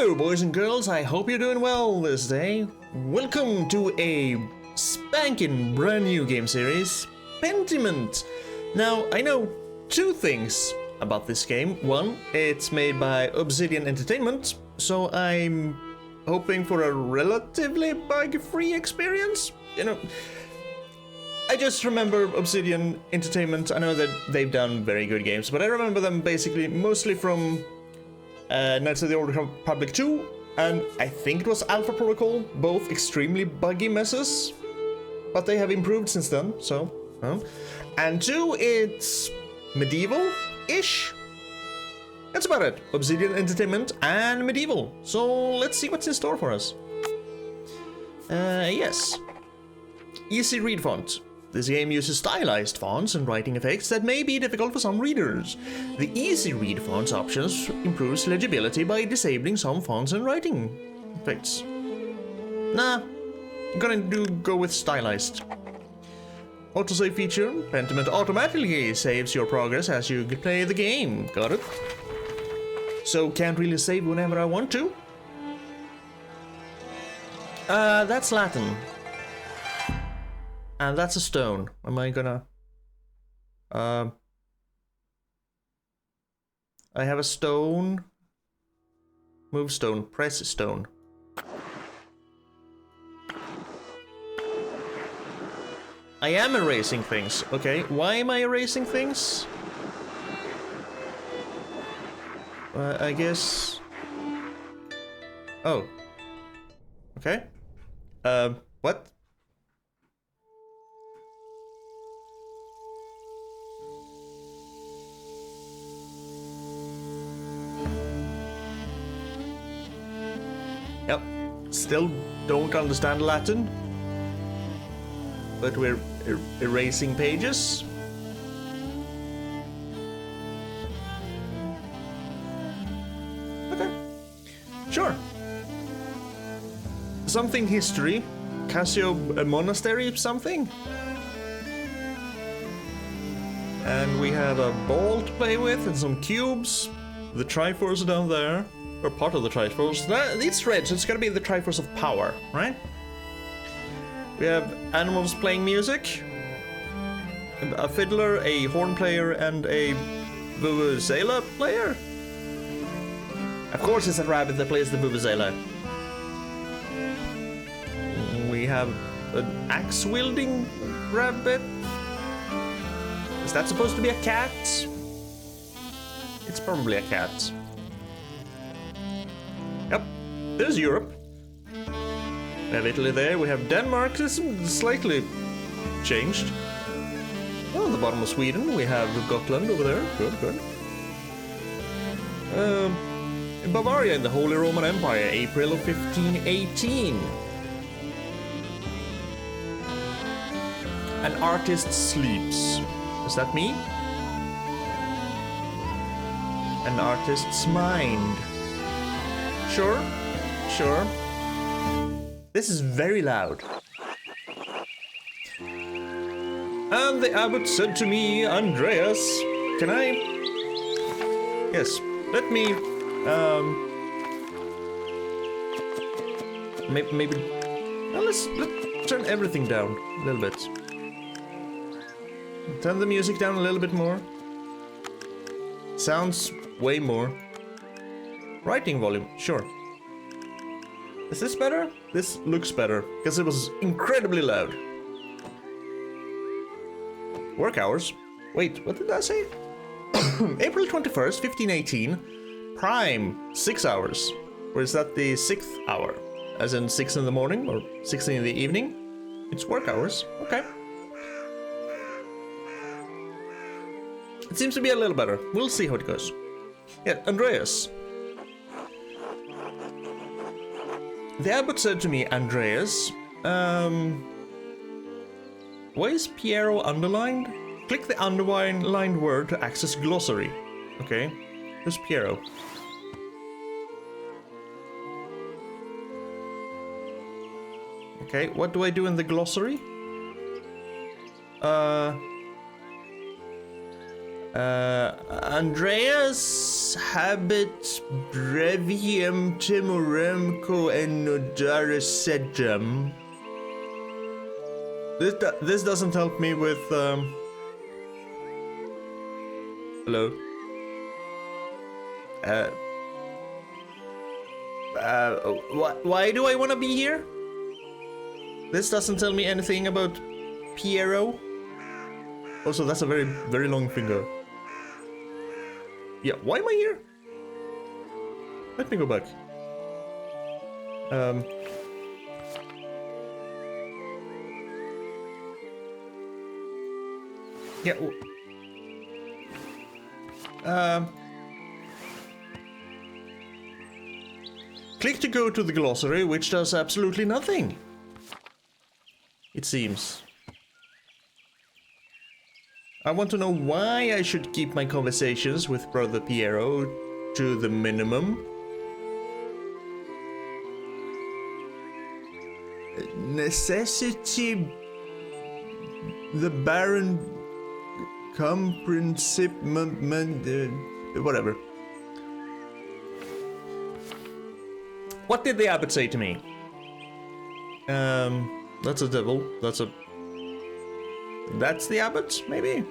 Hello boys and girls, I hope you're doing well this day. Welcome to a spanking brand new game series, Pentiment. Now, I know two things about this game. One, it's made by Obsidian Entertainment, so I'm hoping for a relatively bug-free experience. You know, I just remember Obsidian Entertainment. I know that they've done very good games, but I remember them basically mostly from Knights of the Old Republic 2, and I think it was Alpha Protocol, both extremely buggy messes, but they have improved since then, so, and 2, it's medieval-ish. That's about it. Obsidian Entertainment and medieval. So let's see what's in store for us. Yes. Easy read font. This game uses stylized fonts and writing effects that may be difficult for some readers. The easy read fonts options improves legibility by disabling some fonts and writing effects. Nah, I'm gonna go with stylized. Autosave feature. Pentiment automatically saves your progress as you play the game. Got it? So can't really save whenever I want to. That's Latin. And that's a stone. Am I gonna... I have a stone. Move stone. Press stone. I am erasing things. Okay, why am I erasing things? I guess... Oh. Okay. What? Yep, still don't understand Latin, but we're erasing pages. Okay, sure. Something history, Cassio monastery something. And we have a ball to play with and some cubes. The Triforce down there. Or part of the Triforce. It's red, so it's gonna be the Triforce of Power, right? We have animals playing music, a fiddler, a horn player, and a vuvuzela player. Of course, it's a rabbit that plays the vuvuzela. We have an axe-wielding rabbit. Is that supposed to be a cat? It's probably a cat. Yep, there's Europe. We have Italy there, we have Denmark, this is slightly changed. Oh, at the bottom of Sweden, we have Gotland over there, good. In Bavaria, in the Holy Roman Empire, April of 1518. An artist sleeps. Is that me? An artist's mind. Sure. This is very loud. And the abbot said to me, Andreas, can I... Yes, let me... Maybe... Well, let's turn everything down a little bit. Turn the music down a little bit more. Sounds way more. Writing volume, sure. Is this better? This looks better, because it was incredibly loud. Work hours? Wait, what did I say? April 21st, 1518. Prime, 6 hours. Or is that the 6th hour? As in 6 in the morning, or 6 in the evening? It's work hours, okay. It seems to be a little better. We'll see how it goes. Yeah, Andreas. The abbot said to me, Andreas, why is Piero underlined? Click the underlined word to access glossary. Okay, who's Piero? Okay, what do I do in the glossary? Andreas habet brevium timoremco and nodare sedum. This doesn't help me with hello. Why do I want to be here? This doesn't tell me anything about Piero. Also, that's a very, very long finger. Yeah, why am I here? Let me go back. Yeah. Click to go to the glossary, which does absolutely nothing. It seems. I want to know why I should keep my conversations with Brother Piero to the minimum. Necessity. The Baron. Whatever. What did the abbot say to me? That's a devil. That's the abbot, maybe?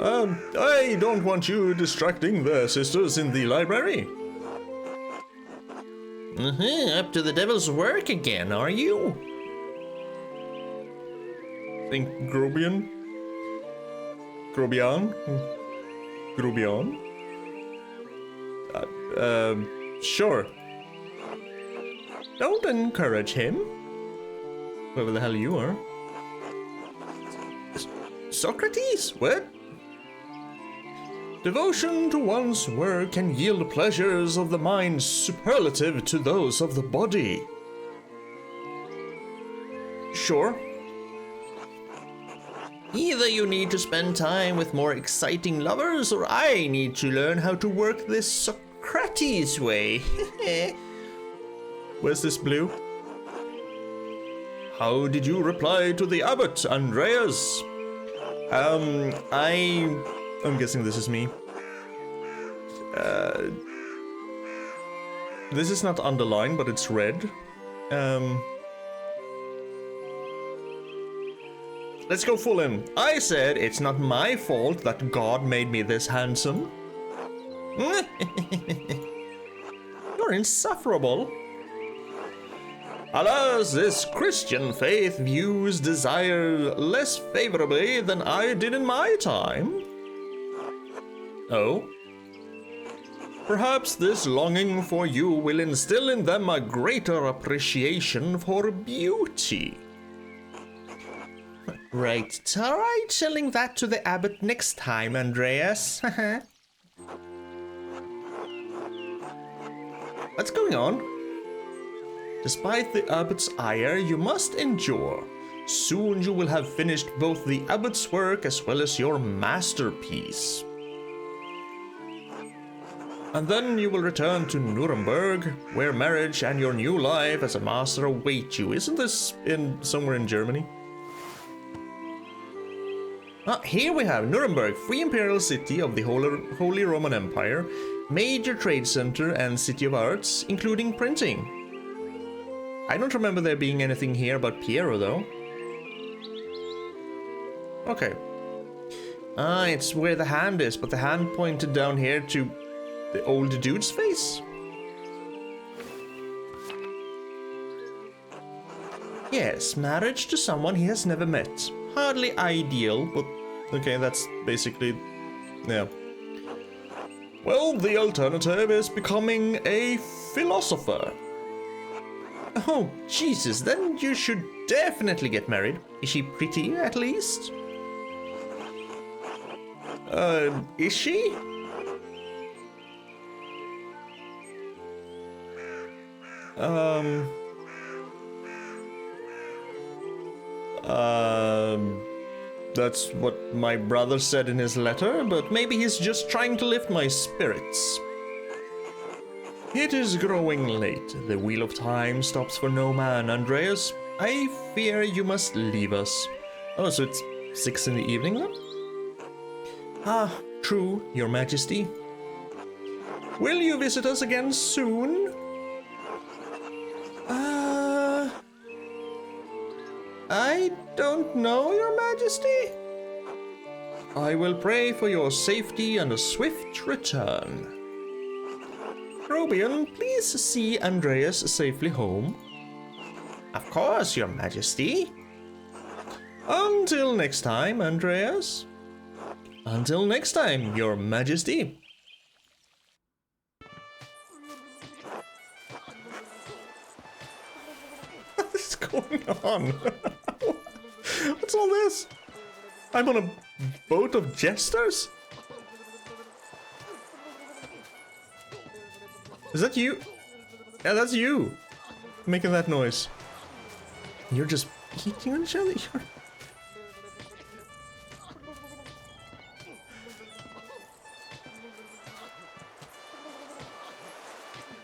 I don't want you distracting the sisters in the library. Up to the devil's work again, are you? Think Grobian? Grobian? Grobian? Sure. Don't encourage him. Whoever the hell you are. Socrates? What? Devotion to one's work can yield pleasures of the mind superlative to those of the body. Sure. Either you need to spend time with more exciting lovers, or I need to learn how to work this Socrates way. Where's this blue? How did you reply to the abbot, Andreas? I'm guessing this is me. This is not underlined, but it's red. Let's go full in. I said it's not my fault that God made me this handsome. You're insufferable. Alas, this Christian faith views desire less favorably than I did in my time. Oh? Perhaps this longing for you will instill in them a greater appreciation for beauty. Right, try telling that to the abbot next time, Andreas. What's going on? Despite the abbot's ire, you must endure. Soon you will have finished both the abbot's work as well as your masterpiece. And then you will return to Nuremberg, where marriage and your new life as a master await you. Isn't this somewhere in Germany? Ah, here we have Nuremberg, free imperial city of the Holy Roman Empire, major trade center and city of arts, including printing. I don't remember there being anything here about Piero, though. Okay. Ah, it's where the hand is, but the hand pointed down here to the old dude's face. Yes, marriage to someone he has never met. Hardly ideal, but okay, that's basically, yeah. Well, the alternative is becoming a philosopher. Oh, Jesus, then you should definitely get married. Is she pretty, at least? Is she? That's what my brother said in his letter, but maybe he's just trying to lift my spirits. It is growing late. The wheel of time stops for no man, Andreas. I fear you must leave us. Oh, so it's 6 in the evening then? Ah, true, Your Majesty. Will you visit us again soon? I don't know, Your Majesty. I will pray for your safety and a swift return. Grobian, please see Andreas safely home. Of course, Your Majesty. Until next time, Andreas. Until next time, Your Majesty. What is going on? What's all this? I'm on a boat of jesters? Is that you? Yeah, that's you. Making that noise. You're just eating on each other?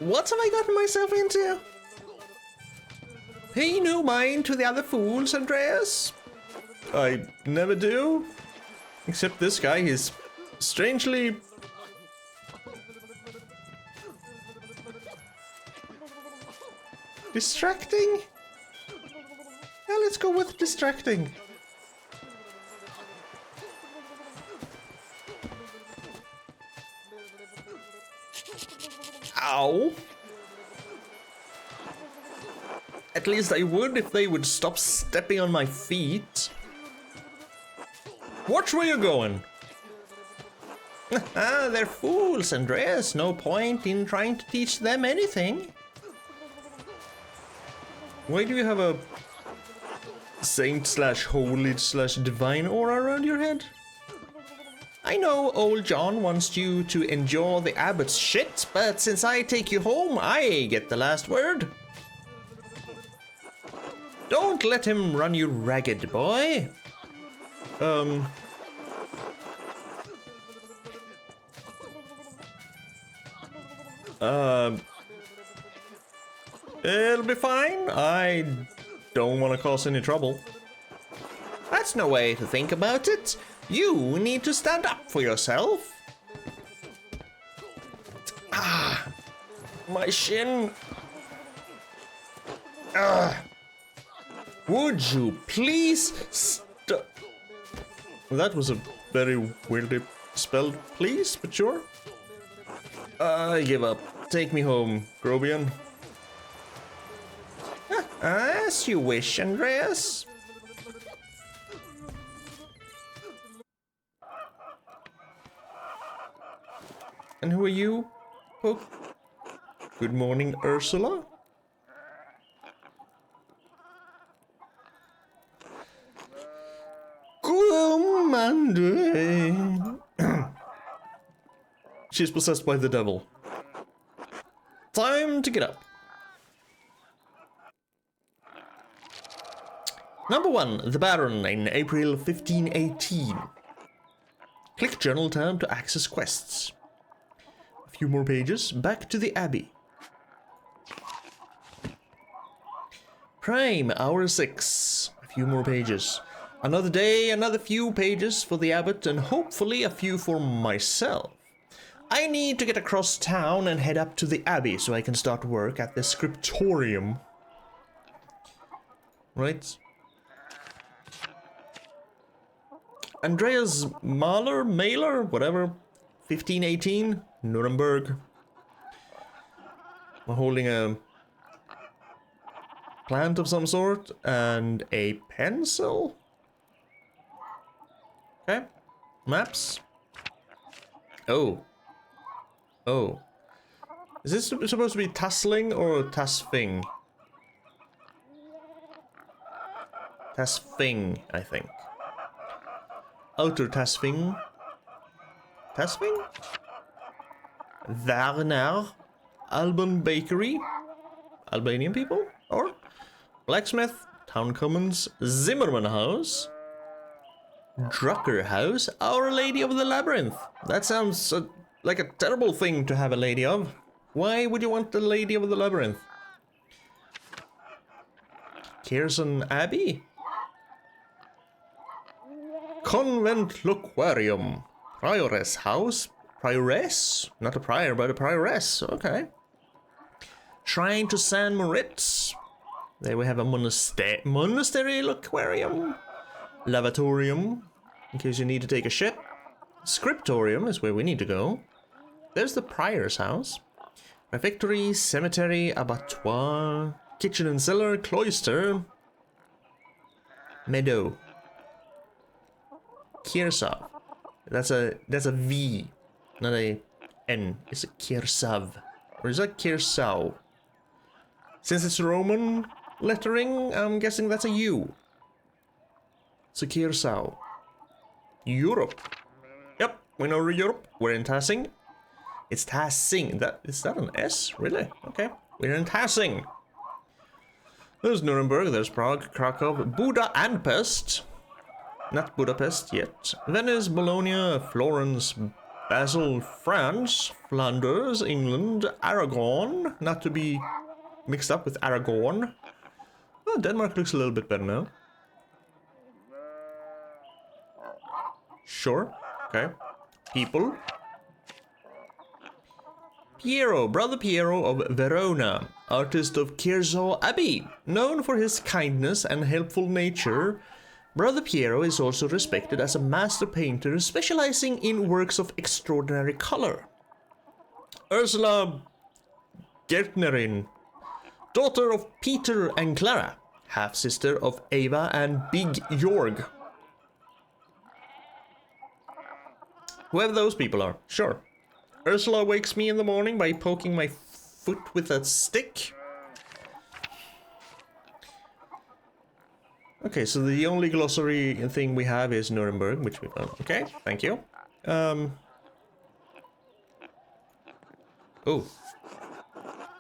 What have I gotten myself into? Pay no mind to the other fools, Andreas. I never do. Except this guy, he's strangely... distracting? Yeah, let's go with distracting. Ow. At least I would if they would stop stepping on my feet. Watch where you're going. Ah, they're fools, Andreas. No point in trying to teach them anything. Why do you have a saint/holy/divine aura around your head? I know old John wants you to endure the abbot's shit, but since I take you home, I get the last word. Don't let him run you ragged, boy. It'll be fine. I don't want to cause any trouble. That's no way to think about it. You need to stand up for yourself. Ah, my shin. Would you please stop? That was a very weirdly spelled please, but sure. I give up. Take me home, Grobian. As you wish, Andreas. And who are you? Oh, good morning, Ursula. Commander. She's possessed by the devil. Time to get up. Number 1, the Baron in April 1518. Click Journal tab to access quests. A few more pages, back to the Abbey. Prime, hour 6. A few more pages. Another day, another few pages for the Abbot, and hopefully a few for myself. I need to get across town and head up to the Abbey so I can start work at the scriptorium. Right? Andreas Mahler, whatever, 1518, Nuremberg. I'm holding a plant of some sort and a pencil. Okay, maps. Oh. Is this supposed to be tussling or tassfing? Tassfing, I think. Outer Tasfing. Tasfing? Werner. Alban Bakery. Albanian people? Or? Blacksmith. Town Commons. Zimmerman House. Drucker House. Our Lady of the Labyrinth. That sounds like a terrible thing to have a lady of. Why would you want the Lady of the Labyrinth? Kierson Abbey? Convent Loquarium. Prioress house? Prioress? Not a prior, but a prioress. Okay. Shrine to San Moritz. There we have a monastery aquarium. Lavatorium, in case you need to take a shit. Scriptorium is where we need to go. There's the prior's house. Refectory, cemetery, abattoir, kitchen and cellar, cloister, meadow. Kirsav. That's a V, not a N. It's a Kirsav. Or is that Kirsau? Since it's Roman lettering, I'm guessing that's a U. So Kirsau. Europe. Yep, we know Europe. We're in Tassing. It's Tassing. Is that an S? Really? Okay. We're in Tassing. There's Nuremberg, there's Prague, Krakow, Buda and Pest. Not Budapest yet. Venice, Bologna, Florence, Basel, France, Flanders, England, Aragon. Not to be mixed up with Aragon. Oh, Denmark looks a little bit better now. Sure. Okay. People. Piero, Brother Piero of Verona, artist of Kierzoo Abbey. Known for his kindness and helpful nature, Brother Piero is also respected as a master painter specializing in works of extraordinary color. Ursula Gertnerin, daughter of Peter and Clara, half-sister of Eva and Big Jorg. Whoever those people are, sure. Ursula wakes me in the morning by poking my foot with a stick. Okay, so the only glossary thing we have is Nuremberg, which we found. Okay, thank you. Oh.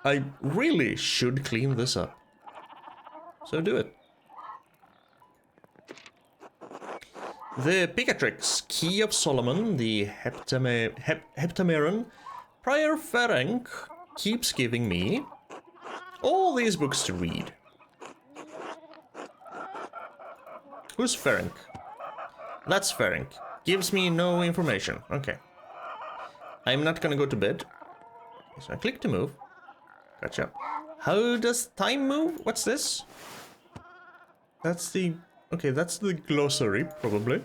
I really should clean this up. So do it. The Picatrix, Key of Solomon, the Heptameron, Prior Ferenc keeps giving me all these books to read. Who's Ferenc? That's Ferenc. Gives me no information. Okay. I'm not gonna go to bed. So I click to move. Gotcha. How does time move? What's this? That's the... Okay, that's the glossary, probably.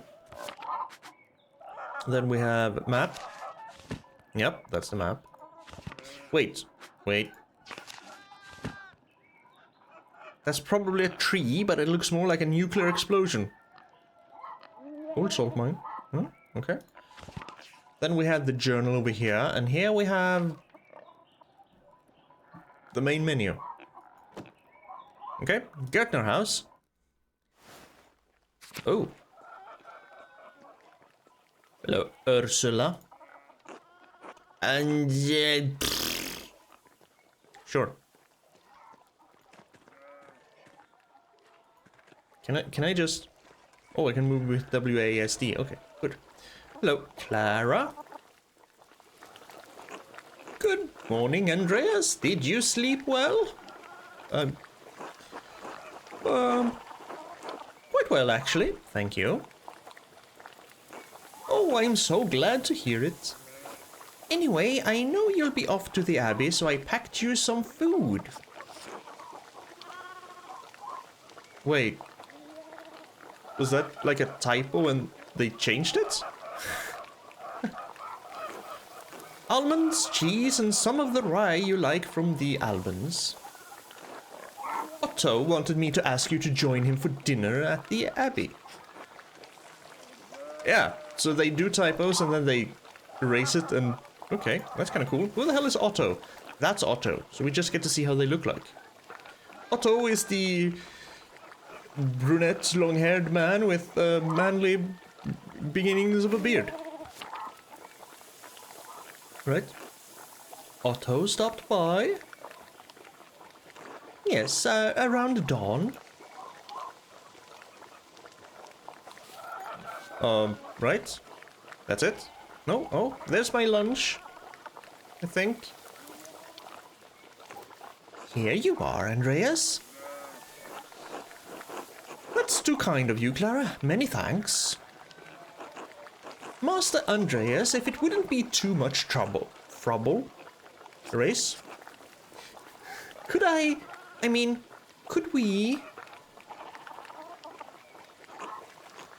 Then we have map. Yep, that's the map. Wait. That's probably a tree, but it looks more like a nuclear explosion. Old salt mine. Hmm, okay. Then we have the journal over here, and here we have the main menu. Okay, Gertner House. Oh. Hello, Ursula. And sure. Can I just... Oh, I can move with WASD. Okay, good. Hello, Clara. Good morning, Andreas. Did you sleep well? Quite well, actually. Thank you. Oh, I'm so glad to hear it. Anyway, I know you'll be off to the Abbey, so I packed you some food. Wait. Was that like a typo and they changed it? Almonds, cheese, and some of the rye you like from the Albans. Otto wanted me to ask you to join him for dinner at the Abbey. Yeah, so they do typos and then they erase it and... Okay, that's kind of cool. Who the hell is Otto? That's Otto, so we just get to see how they look like. Otto is the brunette, long-haired man with manly beginnings of a beard. Right? Otto stopped by. Yes, around dawn. Right? That's it? No? Oh, there's my lunch. I think. Here you are, Andreas. That's too kind of you, Clara. Many thanks. Master Andreas, if it wouldn't be too much trouble. Race? Could could we?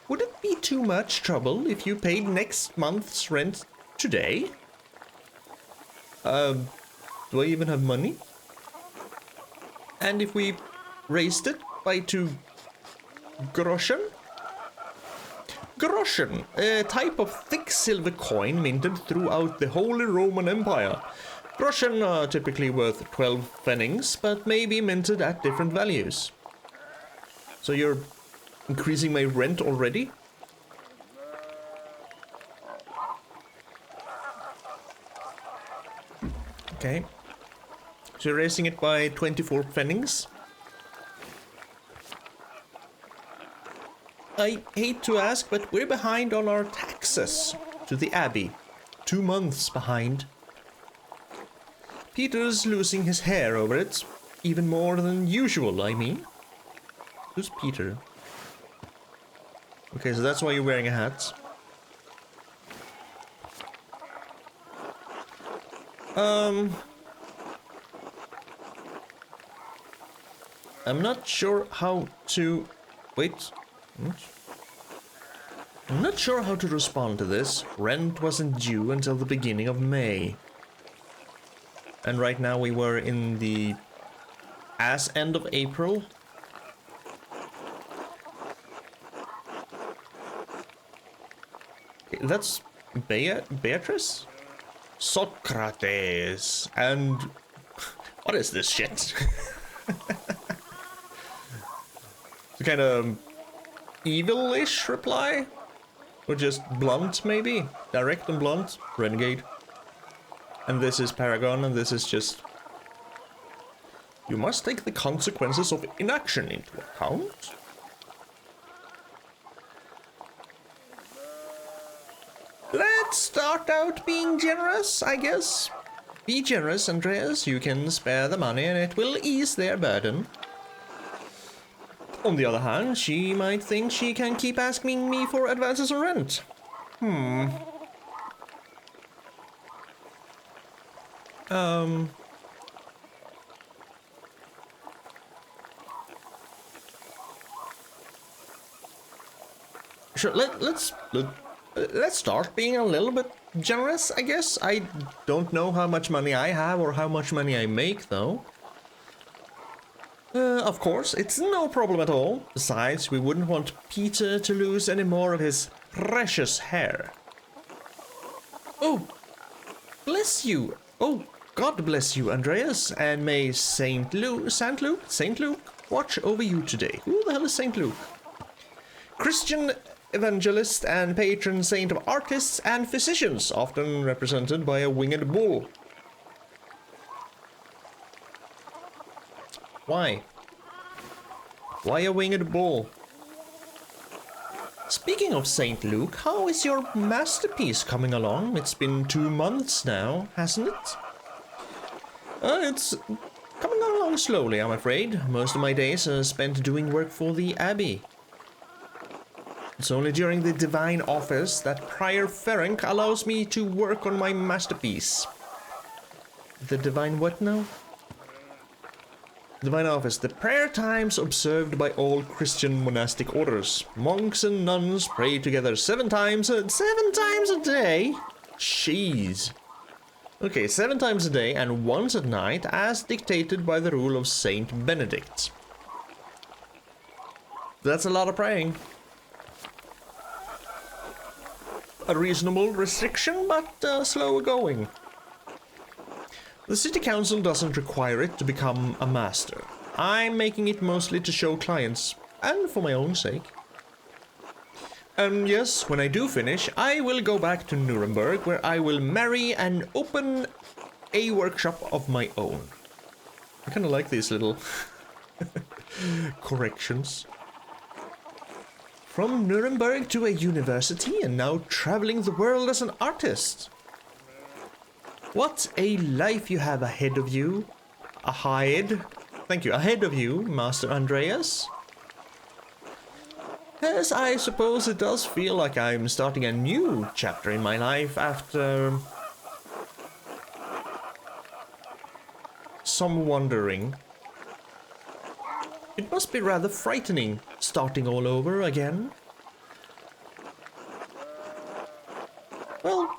Would it be too much trouble if you paid next month's rent today? Do I even have money? And if we raised it by 2 groschen? Groschen, a type of thick silver coin minted throughout the Holy Roman Empire. Groschen are typically worth 12 pfennigs, but may be minted at different values. So you're increasing my rent already? Okay. So you're raising it by 24 pfennigs. I hate to ask, but we're behind on our taxes to the Abbey. 2 months behind. Peter's losing his hair over it. Even more than usual, I mean. Who's Peter? Okay, so that's why you're wearing a hat. I'm not sure how to... Wait. I'm not sure how to respond to this. Rent wasn't due until the beginning of May. And right now we were in the end of April. That's Beatrice? Socrates. And what is this shit? The kind of evil-ish reply? Or just blunt, maybe? Direct and blunt? Renegade. And this is Paragon, and this is just... You must take the consequences of inaction into account. Let's start out being generous, I guess. Be generous, Andreas. You can spare the money and it will ease their burden. On the other hand, she might think she can keep asking me for advances on rent. Sure, let's start being a little bit generous, I guess. I don't know how much money I have or how much money I make, though. Of course, it's no problem at all. Besides, we wouldn't want Peter to lose any more of his precious hair. Oh, bless you. Oh, God bless you, Andreas, and may Saint Luke watch over you today. Who the hell is Saint Luke? Christian evangelist and patron saint of artists and physicians, often represented by a winged bull. Why? Why a winged bull? Speaking of St. Luke, how is your masterpiece coming along? It's been 2 months now, hasn't it? It's coming along slowly, I'm afraid. Most of my days are spent doing work for the Abbey. It's only during the Divine Office that Prior Ferenc allows me to work on my masterpiece. The Divine what now? Divine Office, the prayer times observed by all Christian monastic orders. Monks and nuns pray together 7 times a day? Jeez. Okay, 7 times a day and once at night, as dictated by the rule of Saint Benedict. That's a lot of praying. A reasonable restriction, but slower going. The city council doesn't require it to become a master. I'm making it mostly to show clients, and for my own sake. Yes, when I do finish, I will go back to Nuremberg, where I will marry and open a workshop of my own. I kind of like these little corrections. From Nuremberg to a university, and now traveling the world as an artist. What a life you have ahead of you. Ahead of you, Master Andreas. Yes, I suppose it does feel like I'm starting a new chapter in my life after some wandering. It must be rather frightening, starting all over again. Well,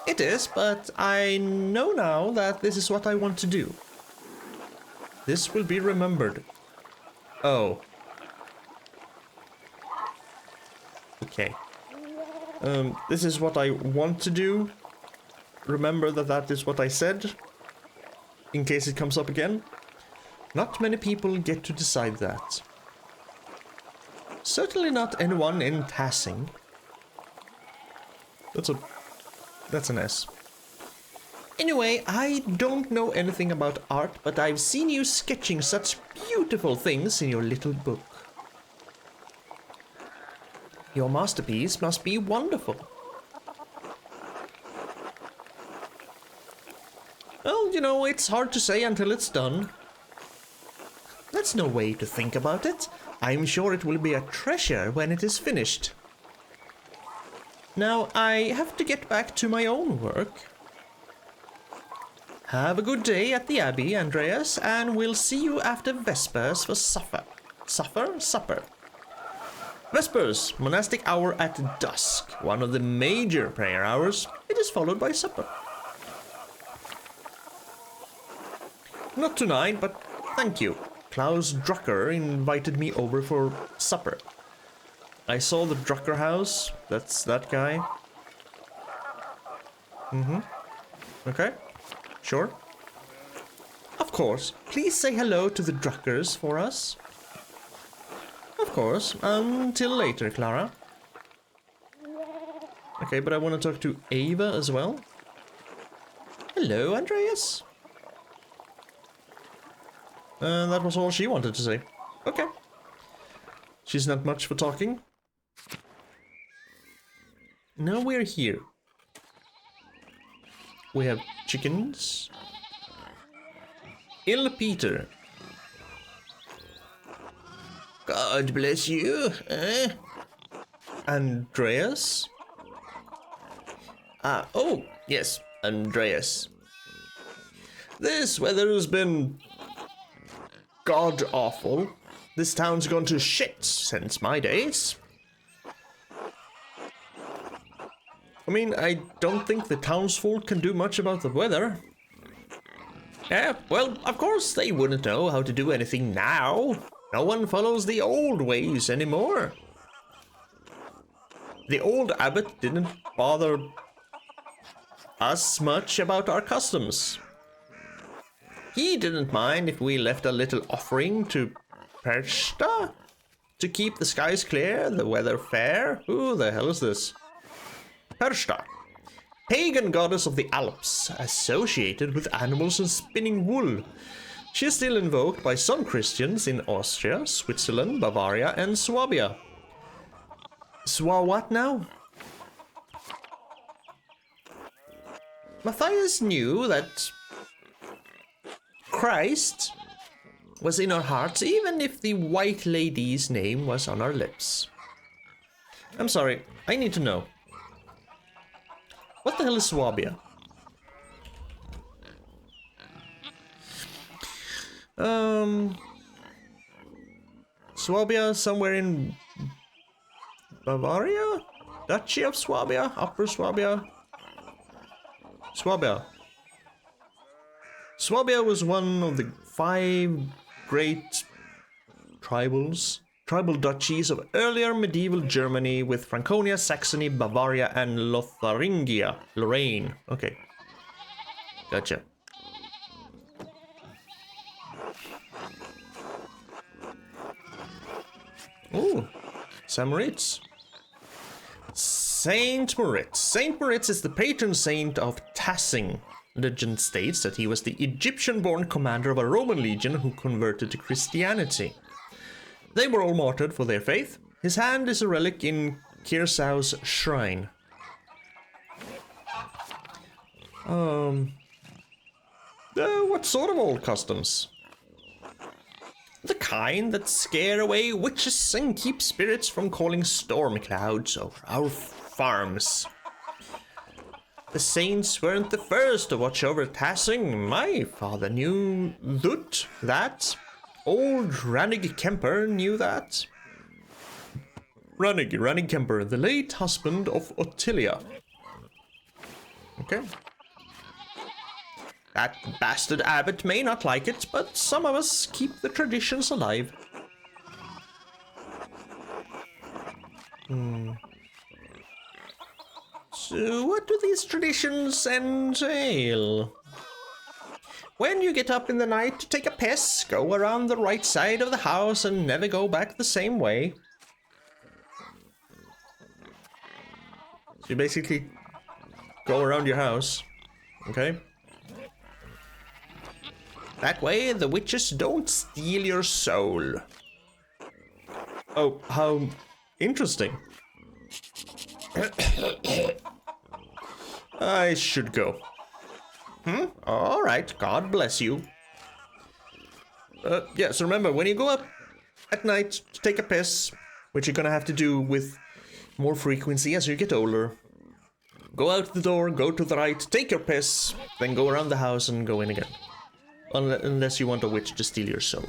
it is, but I know now that this is what I want to do. This will be remembered. Oh. Okay. This is what I want to do. Remember that that is what I said, in case it comes up again. Not many people get to decide that. Certainly not anyone in Tassing. That's an S. Anyway, I don't know anything about art, but I've seen you sketching such beautiful things in your little book. Your masterpiece must be wonderful. Well, you know, it's hard to say until it's done. That's no way to think about it. I'm sure it will be a treasure when it is finished. Now, I have to get back to my own work. Have a good day at the Abbey, Andreas, and we'll see you after Vespers for supper. Supper. Vespers, monastic hour at dusk, one of the major prayer hours. It is followed by supper. Not tonight, but thank you. Klaus Drucker invited me over for supper. I saw the Drucker house. That's that guy. Okay. Sure. Of course. Please say hello to the Druckers for us. Of course. Until later, Clara. Okay, but I want to talk to Ava as well. Hello, Andreas. That was all she wanted to say. Okay. She's not much for talking. Now we're here. We have chickens. Il Peter. God bless you. Andreas? Oh, yes, Andreas. This weather has been god-awful. This town's gone to shit since my days. I mean, I don't think the townsfolk can do much about the weather. Yeah, well, of course they wouldn't know how to do anything now. No one follows the old ways anymore. The old abbot didn't bother us much about our customs. He didn't mind if we left a little offering to Persta to keep the skies clear, the weather fair. Who the hell is this? Persta, pagan goddess of the Alps, associated with animals and spinning wool. She is still invoked by some Christians in Austria, Switzerland, Bavaria, and Swabia. What now? Matthias knew that Christ was in our hearts, even if the White Lady's name was on our lips. I'm sorry, I need to know. What the hell is Swabia? Swabia somewhere in Bavaria? Duchy of Swabia? Upper Swabia? Swabia. Swabia was one of the 5 great tribal duchies of earlier medieval Germany, with Franconia, Saxony, Bavaria, and Lotharingia, Lorraine. Okay. Gotcha. Ooh, Saint Moritz. Saint Moritz. Saint Moritz is the patron saint of Tassing. Legend states that he was the Egyptian-born commander of a Roman legion who converted to Christianity. They were all martyred for their faith. His hand is a relic in Kirsau's shrine. What sort of old customs? The kind that scare away witches and keep spirits from calling storm clouds over our farms. The saints weren't the first to watch over Tassing. My father knew that. Old Rannig Kemper knew that. Rannig Kemper, the late husband of Ottilia. Okay. That bastard abbot may not like it, but some of us keep the traditions alive. So what do these traditions entail? When you get up in the night to take a piss, go around the right side of the house and never go back the same way. So you basically go around your house, okay? That way the witches don't steal your soul. Oh, how interesting. I should go. Alright, God bless you. Yes, remember, when you go up at night to take a piss, which you're gonna have to do with more frequency as you get older, go out the door, go to the right, take your piss, then go around the house and go in again. Unless you want a witch to steal your soul.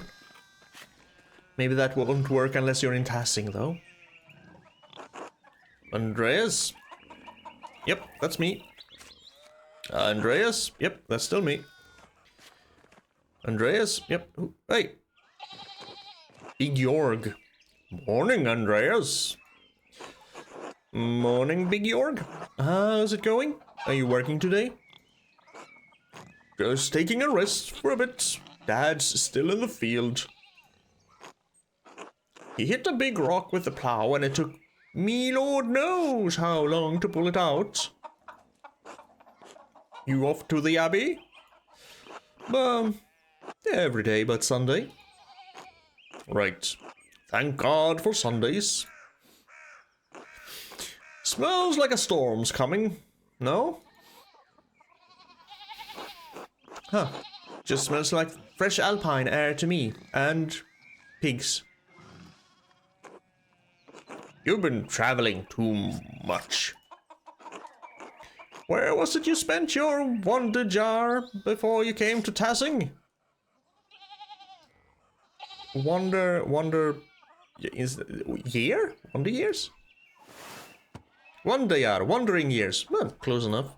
Maybe that won't work unless you're in Tassing, though. Andreas? Yep, that's me. Andreas? Yep, that's still me. Andreas? Yep. Hey! Big Jorg. Morning, Andreas. Morning, Big Jorg. How's it going? Are you working today? Just taking a rest for a bit. Dad's still in the field. He hit a big rock with the plow and it took me Lord knows how long to pull it out. You off to the Abbey? Every day but Sunday. Right. Thank God for Sundays. Smells like a storm's coming. No? Huh. Just smells like fresh alpine air to me. And pigs. You've been traveling too much. Where was it you spent your wonder jar before you came to Tassing? Wonder is year? Wonder years? Wonder jar, wandering years. Well, close enough.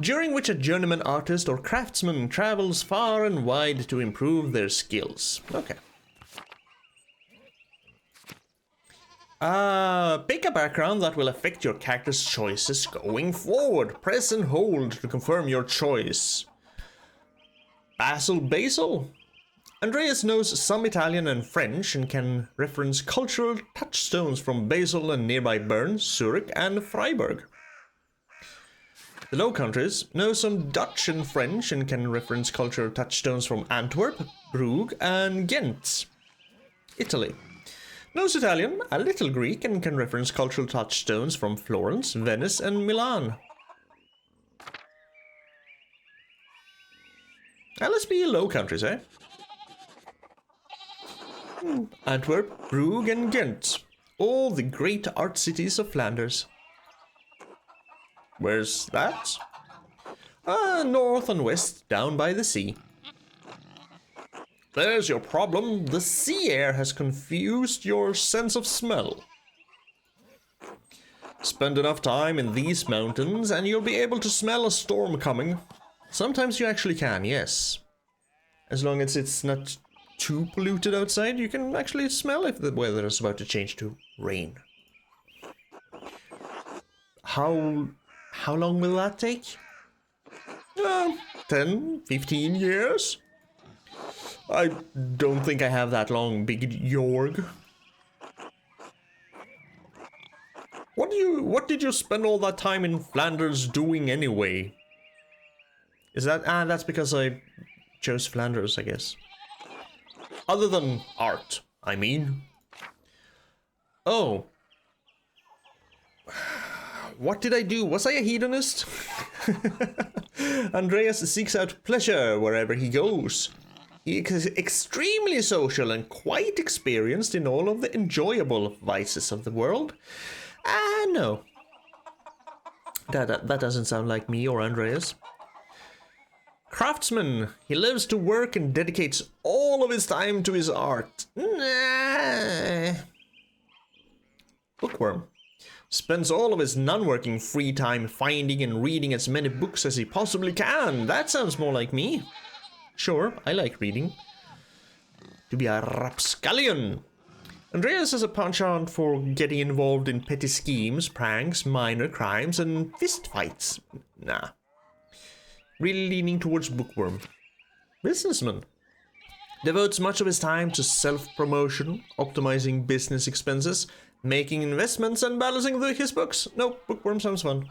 During which a journeyman artist or craftsman travels far and wide to improve their skills. Okay. Pick a background that will affect your character's choices going forward. Press and hold to confirm your choice. Basil. Andreas knows some Italian and French and can reference cultural touchstones from Basel and nearby Bern, Zurich and Freiburg. The Low Countries know some Dutch and French and can reference cultural touchstones from Antwerp, Brugge and Ghent. Italy. Knows Italian, a little Greek, and can reference cultural touchstones from Florence, Venice, and Milan. Let's be Low Countries, eh? Antwerp, Brugge, and Ghent. All the great art cities of Flanders. Where's that? North and west, down by the sea. There's your problem. The sea air has confused your sense of smell. Spend enough time in these mountains and you'll be able to smell a storm coming. Sometimes you actually can, yes. As long as it's not too polluted outside, you can actually smell if the weather is about to change to rain. How long will that take? 10, 15 years? I don't think I have that long, Big Jorg. What did you spend all that time in Flanders doing anyway? Is that that's because I chose Flanders, I guess. Other than art, I mean. Oh. What did I do? Was I a hedonist? Andreas seeks out pleasure wherever he goes. He's extremely social and quite experienced in all of the enjoyable vices of the world. No. That doesn't sound like me or Andreas. Craftsman. He lives to work and dedicates all of his time to his art. Nah. Bookworm. Spends all of his non-working free time finding and reading as many books as he possibly can. That sounds more like me. Sure, I like reading. To be a rapscallion. Andreas has a penchant for getting involved in petty schemes, pranks, minor crimes, and fistfights. Nah. Really leaning towards bookworm. Businessman. Devotes much of his time to self-promotion, optimizing business expenses, making investments, and balancing his books. No, bookworm sounds fun.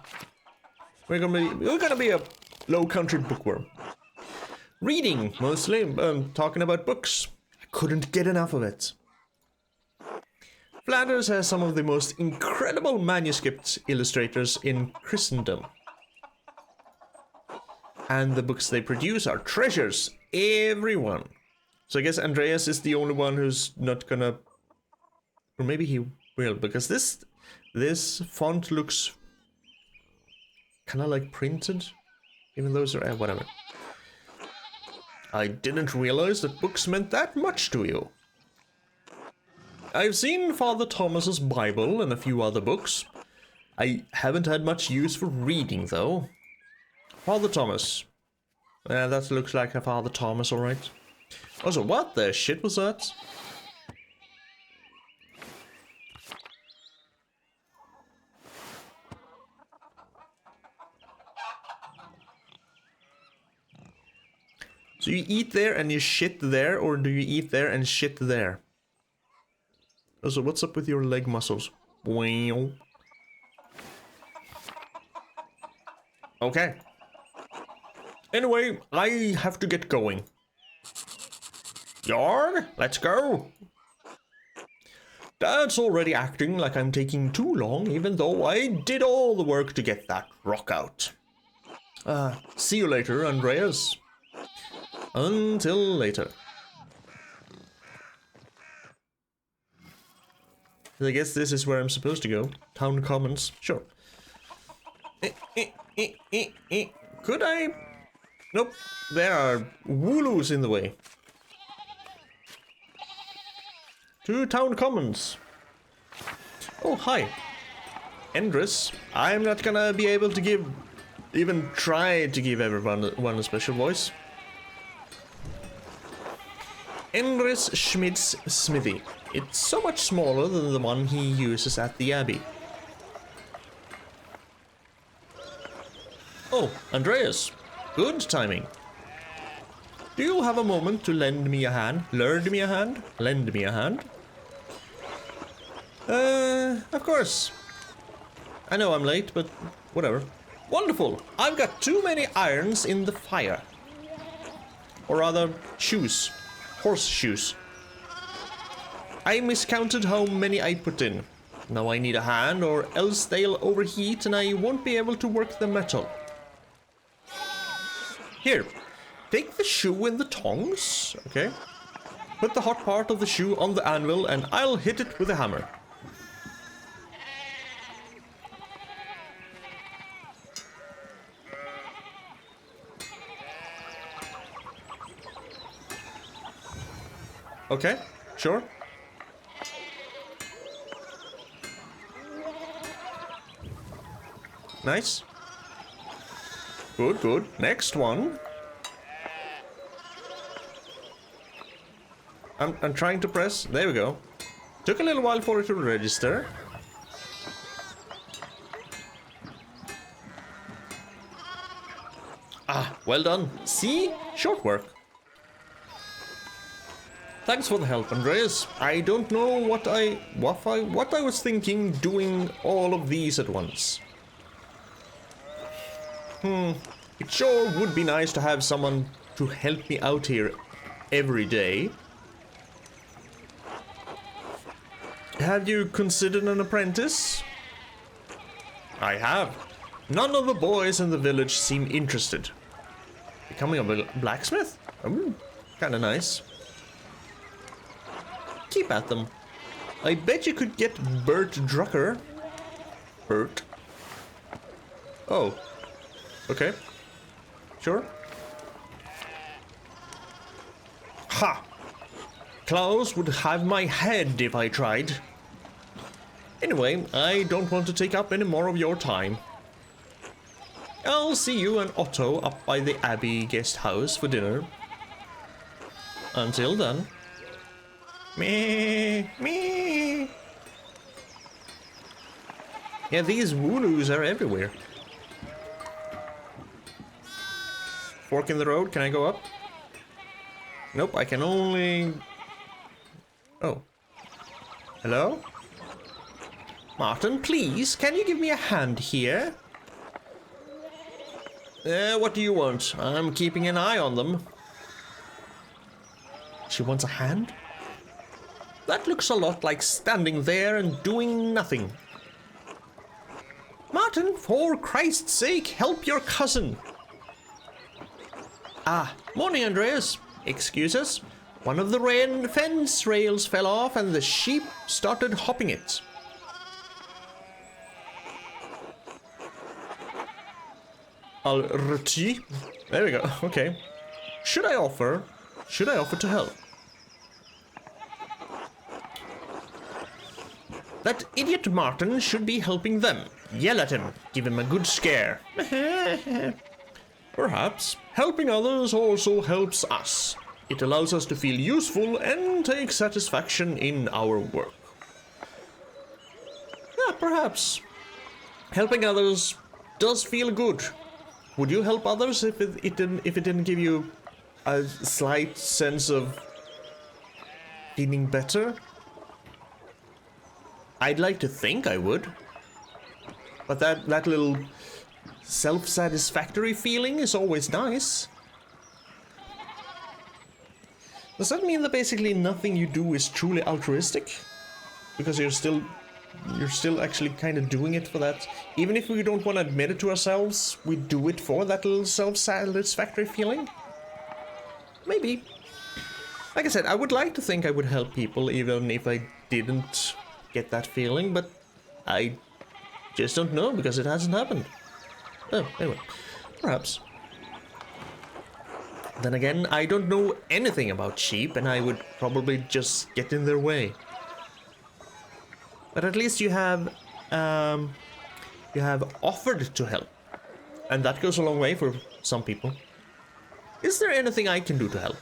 We're gonna be a low-country bookworm. Reading, mostly. Talking about books. I couldn't get enough of it. Flanders has some of the most incredible manuscript illustrators in Christendom. And the books they produce are treasures. Everyone. So I guess Andreas is the only one who's not gonna... Or maybe he will, because this font looks kind of like printed. Even those are... whatever. I didn't realize that books meant that much to you. I've seen Father Thomas's Bible and a few other books. I haven't had much use for reading, though. Father Thomas. That looks like a Father Thomas, alright. Also, what the shit was that? So you eat there and you shit there, or do you eat there and shit there? Also, what's up with your leg muscles? Wow. Okay. Anyway, I have to get going. Yarg, let's go. Dad's already acting like I'm taking too long, even though I did all the work to get that rock out. See you later, Andreas. Until later. I guess this is where I'm supposed to go. Town Commons. Sure. Could I? Nope. There are Wooloos in the way. To Town Commons. Oh, hi. Endress. I'm not gonna be able to even try to give everyone a special voice. Endress Schmidt's smithy. It's so much smaller than the one he uses at the Abbey. Oh, Andreas. Good timing. Do you have a moment to lend me a hand? Lend me a hand? Lend me a hand? Of course. I know I'm late, but whatever. Wonderful. I've got too many irons in the fire. Or rather, shoes. Horseshoes. I miscounted how many I put in. Now I need a hand, or else they'll overheat and I won't be able to work the metal. Here, take the shoe and the tongs, okay? Put the hot part of the shoe on the anvil and I'll hit it with a hammer. Okay, sure. Nice. Good, good. Next one. I'm trying to press. There we go. Took a little while for it to register. Ah, well done. See? Short work. Thanks for the help, Andreas. I don't know what I was thinking doing all of these at once. It sure would be nice to have someone to help me out here every day. Have you considered an apprentice? I have. None of the boys in the village seem interested. Becoming a blacksmith? Kinda nice. Keep at them. I bet you could get Bert Drucker. Bert. Oh. Okay. Sure. Ha! Klaus would have my head if I tried. Anyway, I don't want to take up any more of your time. I'll see you and Otto up by the Abbey guest house for dinner. Until then. Meh, meh. Yeah, these Wooloos are everywhere. Fork in the road, can I go up? Nope, I can only... Oh. Hello? Martin, please, can you give me a hand here? What do you want? I'm keeping an eye on them. She wants a hand? That looks a lot like standing there and doing nothing. Martin, for Christ's sake, help your cousin. Ah, morning, Andreas. Excuse us. One of the fence rails fell off and the sheep started hopping it. Alrighty. There we go. Okay. Should I offer to help? That idiot Martin should be helping them. Yell at him. Give him a good scare. Perhaps. Helping others also helps us. It allows us to feel useful and take satisfaction in our work. Yeah, perhaps. Helping others does feel good. Would you help others if it didn't give you a slight sense of feeling better? I'd like to think I would. But that little self-satisfactory feeling is always nice. Does that mean that basically nothing you do is truly altruistic? Because you're still actually kind of doing it for that. Even if we don't want to admit it to ourselves, we do it for that little self-satisfactory feeling? Maybe. Like I said, I would like to think I would help people even if I didn't get that feeling, but I just don't know because it hasn't happened. Oh, anyway, perhaps. Then again, I don't know anything about sheep and I would probably just get in their way. But at least you have offered to help, and that goes a long way for some people. Is there anything I can do to help?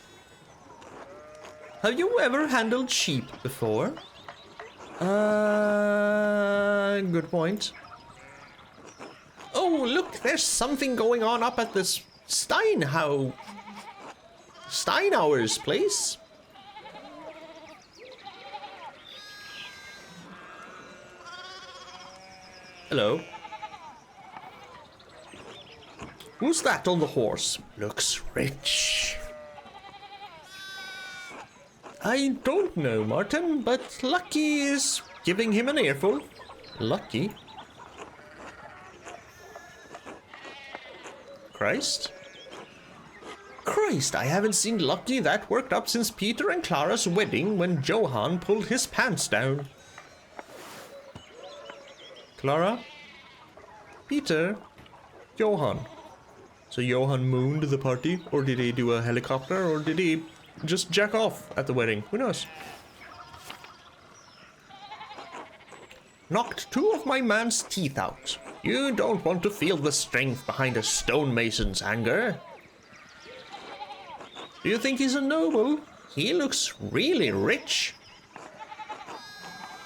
Have you ever handled sheep before? Good point. Oh, look, there's something going on up at this Steinhauer's place. Hello. Who's that on the horse? Looks rich. I don't know, Martin, but Lucky is giving him an earful. Lucky? Christ? Christ, I haven't seen Lucky that worked up since Peter and Clara's wedding when Johan pulled his pants down. Clara? Peter? Johan. So Johan mooned the party, or did he do a helicopter, or did he just jack off at the wedding? Who knows? Knocked 2 of my man's teeth out. You don't want to feel the strength behind a stonemason's anger. Do you think he's a noble? He looks really rich.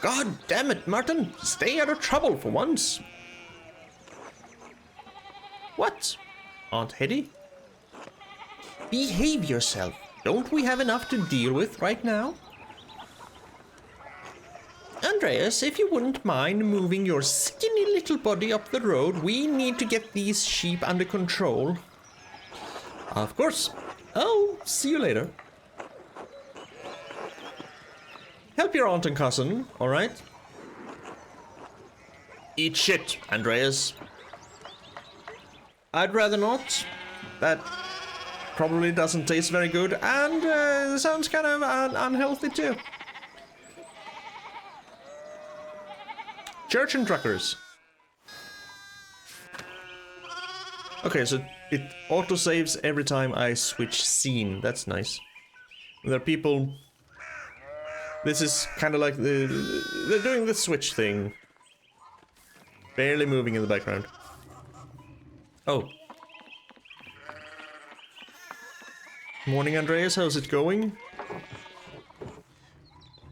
God damn it, Martin. Stay out of trouble for once. What? Aunt Hetty? Behave yourself. Don't we have enough to deal with right now? Andreas, if you wouldn't mind moving your skinny little body up the road, we need to get these sheep under control. Of course. I'll see you later. Help your aunt and cousin, alright? Eat shit, Andreas. I'd rather not. That probably doesn't taste very good, and sounds kind of unhealthy too. Church and truckers. Okay, so it autosaves every time I switch scene. That's nice. There are people... This is kind of like they're doing the switch thing. Barely moving in the background. Oh. Morning, Andreas. How's it going?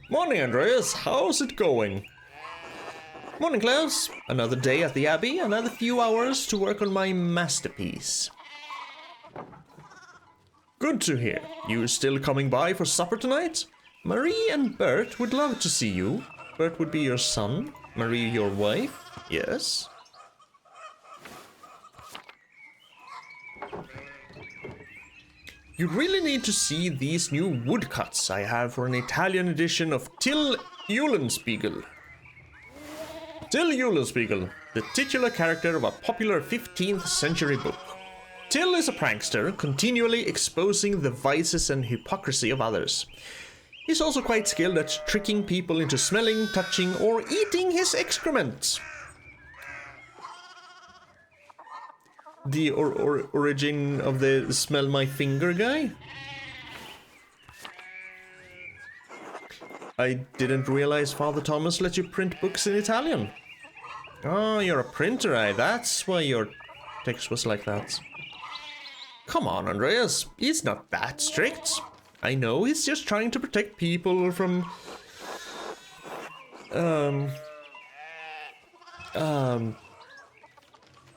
Morning, Andreas. How's it going? Morning, Klaus. Another day at the Abbey. Another few hours to work on my masterpiece. Good to hear. You still coming by for supper tonight? Marie and Bert would love to see you. Bert would be your son. Marie your wife. Yes. You really need to see these new woodcuts I have for an Italian edition of Till Eulenspiegel. Till Eulenspiegel, the titular character of a popular 15th century book. Till is a prankster, continually exposing the vices and hypocrisy of others. He's also quite skilled at tricking people into smelling, touching, or eating his excrement. The origin of the smell my finger guy? I didn't realize Father Thomas let you print books in Italian. Oh, you're a printer, eh? That's why your text was like that. Come on, Andreas. He's not that strict. I know he's just trying to protect people from...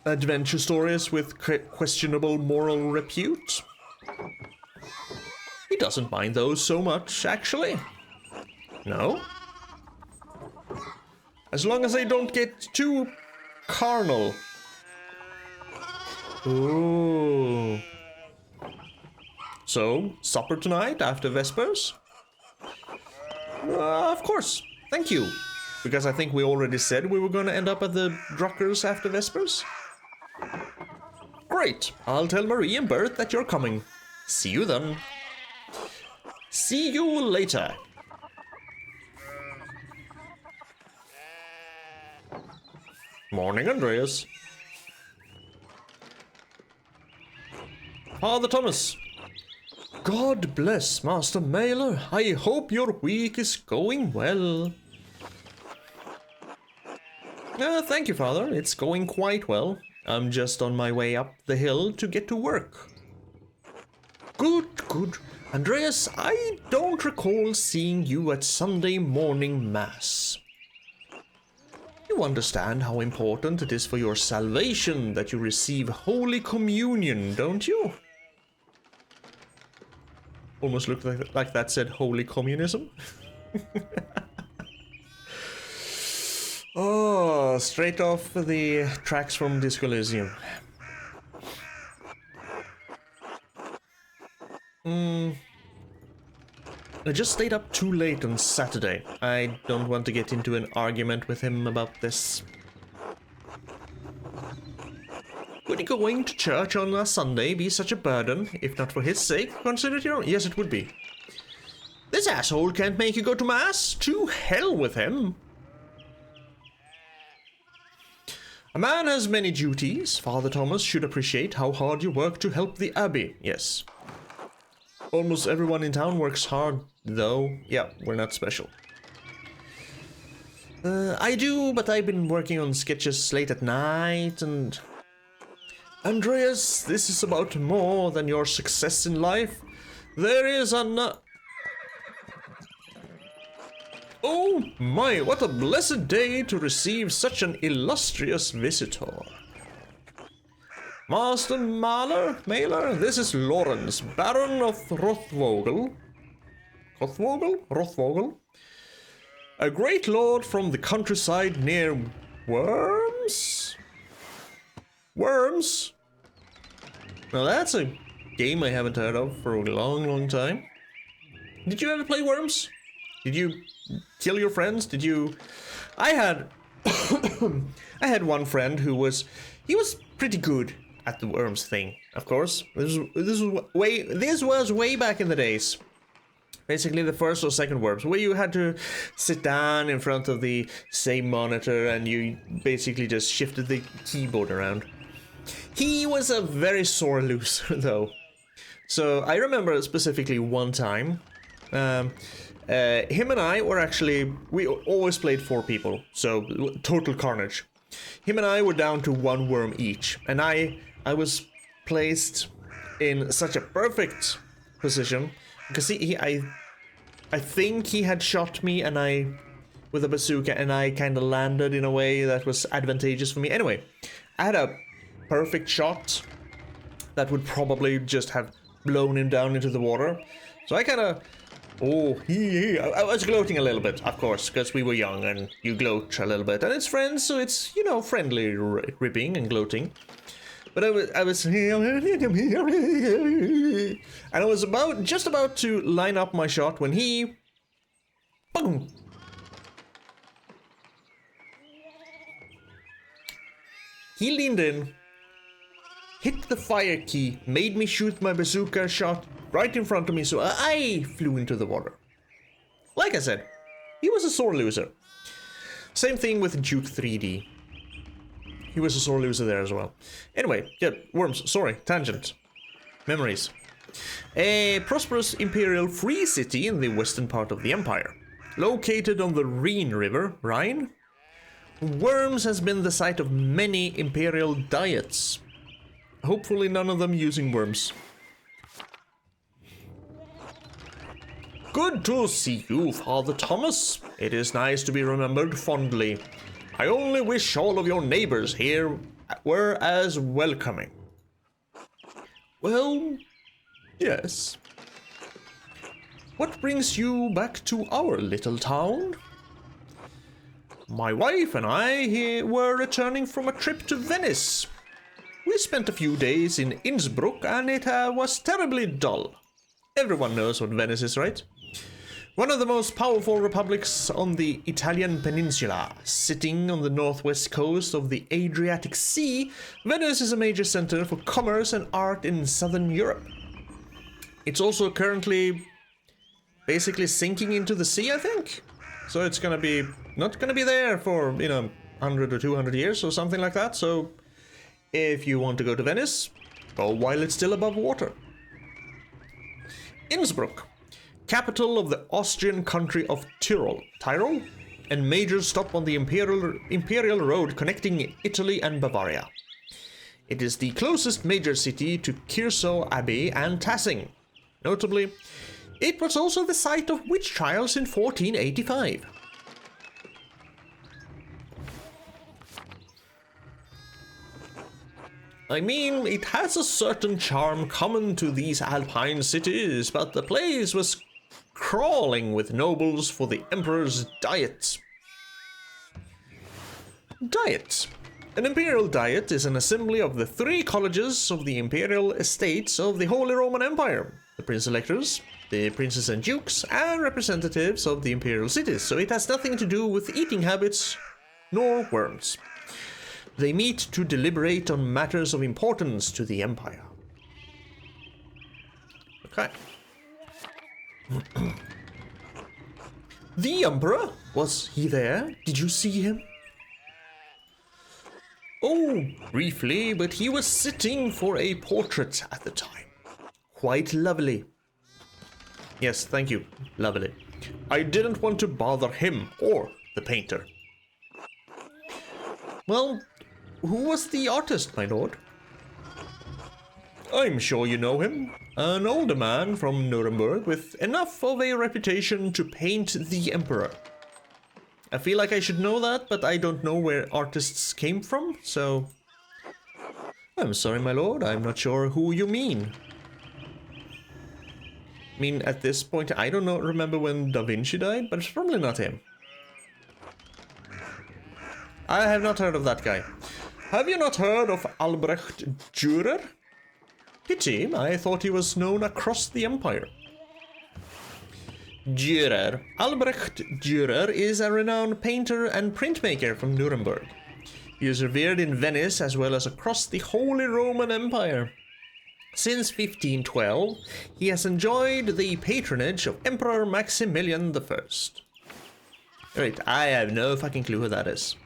adventure stories with questionable moral repute. He doesn't mind those so much, actually. No? As long as they don't get too carnal. Ooh. So, supper tonight after Vespers? Of course. Thank you. Because I think we already said we were going to end up at the Druckers after Vespers. Great. I'll tell Marie and Bert that you're coming. See you then. See you later. Morning, Andreas. Father Thomas. God bless, Master Mailer. I hope your week is going well. Thank you, Father. It's going quite well. I'm just on my way up the hill to get to work. Good, good. Andreas, I don't recall seeing you at Sunday morning Mass. You understand how important it is for your salvation that you receive Holy Communion, don't you? Almost looked like that said Holy Communism. Oh, straight off the tracks from Disco Elysium. I just stayed up too late on Saturday. I don't want to get into an argument with him about this. Would going to church on a Sunday be such a burden? If not for his sake, consider it your own. Yes, it would be. This asshole can't make you go to Mass? To hell with him. A man has many duties. Father Thomas should appreciate how hard you work to help the Abbey. Yes. Almost everyone in town works hard, though. Yeah, we're not special. I do, but I've been working on sketches late at night and... Andreas, this is about more than your success in life. There is Oh my, what a blessed day to receive such an illustrious visitor. Master Mailer, this is Lawrence, Baron of Rothvogel. Rothvogel? A great lord from the countryside near Worms? Worms? Now that's a game I haven't heard of for a long, long time. Did you ever play Worms? Did you kill your friends? Did you... I had... I had one friend who was... He was pretty good at the worms thing, of course. This was way back in the days. Basically the first or second worms, where you had to sit down in front of the same monitor and you basically just shifted the keyboard around. He was a very sore loser, though. So I remember specifically one time, him and I were actually, we always played 4 people, so total carnage. Him and I were down to 1 worm each, and I was placed in such a perfect position because I think he had shot me and with a bazooka, and I kind of landed in a way that was advantageous for me. Anyway, I had a perfect shot that would probably just have blown him down into the water. So I kind of, I was gloating a little bit, of course, because we were young and you gloat a little bit, and it's friends, so it's, you know, friendly ribbing and gloating. But I was and I was just about to line up my shot when he, boom. He leaned in, hit the fire key, made me shoot my bazooka shot right in front of me, so I flew into the water. Like I said, he was a sore loser. Same thing with Duke 3D. He was a sore loser there as well. Anyway, yeah, worms, sorry, tangent. Memories. A prosperous imperial free city in the western part of the empire. Located on the Rhine, Worms has been the site of many imperial diets. Hopefully none of them using worms. Good to see you, Father Thomas. It is nice to be remembered fondly. I only wish all of your neighbors here were as welcoming. Well, yes. What brings you back to our little town? My wife and I were returning from a trip to Venice. We spent a few days in Innsbruck and it was terribly dull. Everyone knows what Venice is, right? One of the most powerful republics on the Italian peninsula, sitting on the northwest coast of the Adriatic Sea, Venice is a major center for commerce and art in southern Europe. It's also currently basically sinking into the sea, I think. So it's gonna be not gonna be there for, 100 or 200 years or something like that. So if you want to go to Venice, go while it's still above water. Innsbruck. Capital of the Austrian country of Tyrol, and major stop on the Imperial Road connecting Italy and Bavaria. It is the closest major city to Kirso Abbey and Tassing. Notably, it was also the site of witch trials in 1485. I mean, it has a certain charm common to these alpine cities, but the place was crawling with nobles for the emperor's diet. Diet. An imperial diet is an assembly of the 3 colleges of the imperial estates of the Holy Roman Empire. The prince-electors, the princes and dukes, and representatives of the imperial cities, so it has nothing to do with eating habits, nor worms. They meet to deliberate on matters of importance to the empire. Okay. The Emperor? Was he there? Did you see him? Oh, briefly, but he was sitting for a portrait at the time. Quite lovely. Yes, thank you. Lovely. I didn't want to bother him or the painter. Well, who was the artist, my lord? I'm sure you know him. An older man from Nuremberg with enough of a reputation to paint the Emperor. I feel like I should know that, but I don't know where artists came from, so... I'm sorry, my lord, I'm not sure who you mean. I mean, at this point, I don't know, remember when Da Vinci died, but it's probably not him. I have not heard of that guy. Have you not heard of Albrecht Dürer? Pity, I thought he was known across the empire. Albrecht Dürer is a renowned painter and printmaker from Nuremberg. He is revered in Venice as well as across the Holy Roman Empire. Since 1512, he has enjoyed the patronage of Emperor Maximilian I. Right, I have no fucking clue who that is.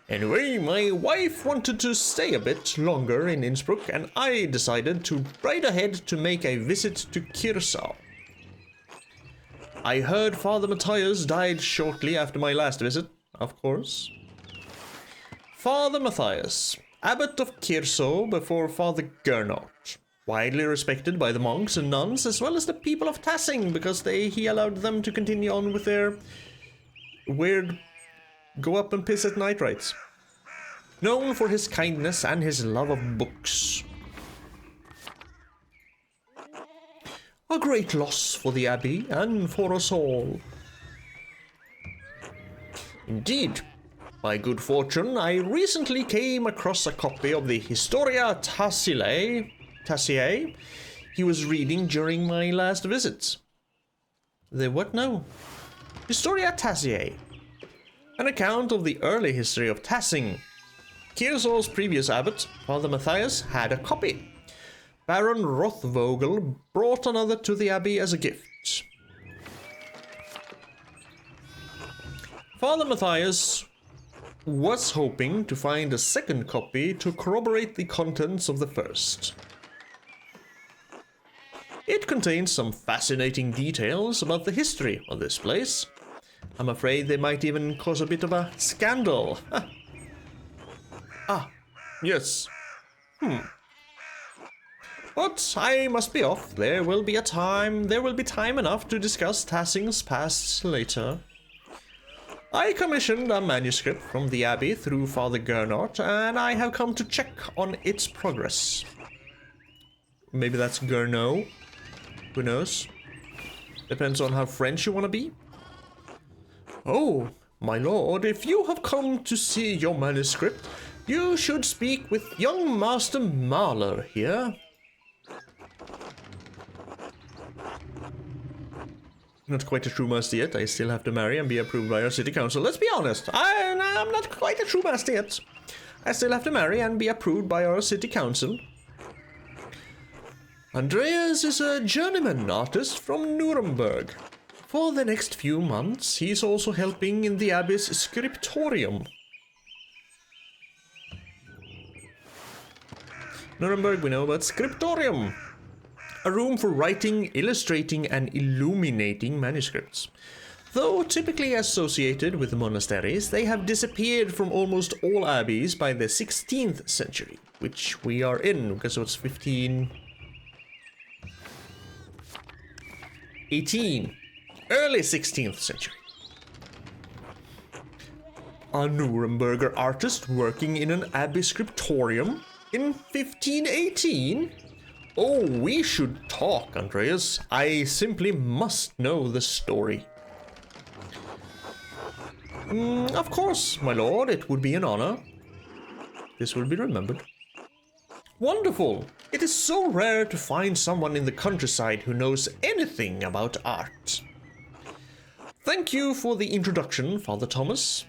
Anyway, my wife wanted to stay a bit longer in Innsbruck, and I decided to ride ahead to make a visit to Kirsau. I heard Father Matthias died shortly after my last visit, of course. Father Matthias, abbot of Kirsau before Father Gernot, widely respected by the monks and nuns as well as the people of Tassing because he allowed them to continue on with their weird go up and piss at night rites. Known for his kindness and his love of books. A great loss for the abbey and for us all. Indeed, by good fortune, I recently came across a copy of the Historia Tassiae he was reading during my last visit. The what now? Historia Tassiae. An account of the early history of Tassing. Kirsau's previous abbot, Father Matthias, had a copy. Baron Rothvogel brought another to the abbey as a gift. Father Matthias was hoping to find a second copy to corroborate the contents of the first. It contains some fascinating details about the history of this place. I'm afraid they might even cause a bit of a scandal. Ah, yes. But I must be off. There will be time enough to discuss Tassing's past later. I commissioned a manuscript from the abbey through Father Gernot, and I have come to check on its progress. Maybe that's Gernot. Who knows? Depends on how French you want to be. Oh, my lord, if you have come to see your manuscript, you should speak with young Master Mahler here. Not quite a true master yet. I still have to marry and be approved by our city council. Let's be honest, I'm not quite a true master yet. I still have to marry and be approved by our city council. Andreas is a journeyman artist from Nuremberg. For the next few months, he's also helping in the abbey's scriptorium. Nuremberg, we know about scriptorium. A room for writing, illustrating, and illuminating manuscripts. Though typically associated with monasteries, they have disappeared from almost all abbeys by the 16th century, which we are in, because it's 1518. Early 16th century. A Nuremberger artist working in an abbey scriptorium in 1518? Oh, we should talk, Andreas. I simply must know the story. Of course, my lord, it would be an honor. This will be remembered. Wonderful! It is so rare to find someone in the countryside who knows anything about art. Thank you for the introduction, Father Thomas.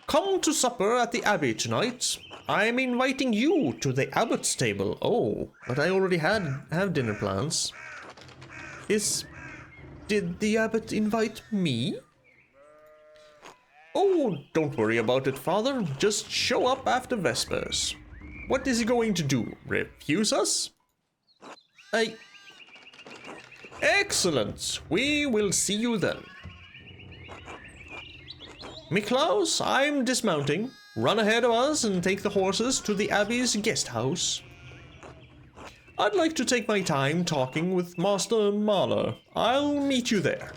Come to supper at the abbey tonight. I'm inviting you to the abbot's table. Oh, but I already have dinner plans. Did the abbot invite me? Oh, don't worry about it, Father. Just show up after Vespers. What is he going to do? Refuse us? Excellent. We will see you then. Miklaus, I'm dismounting. Run ahead of us and take the horses to the abbey's guest house. I'd like to take my time talking with Master Mahler. I'll meet you there.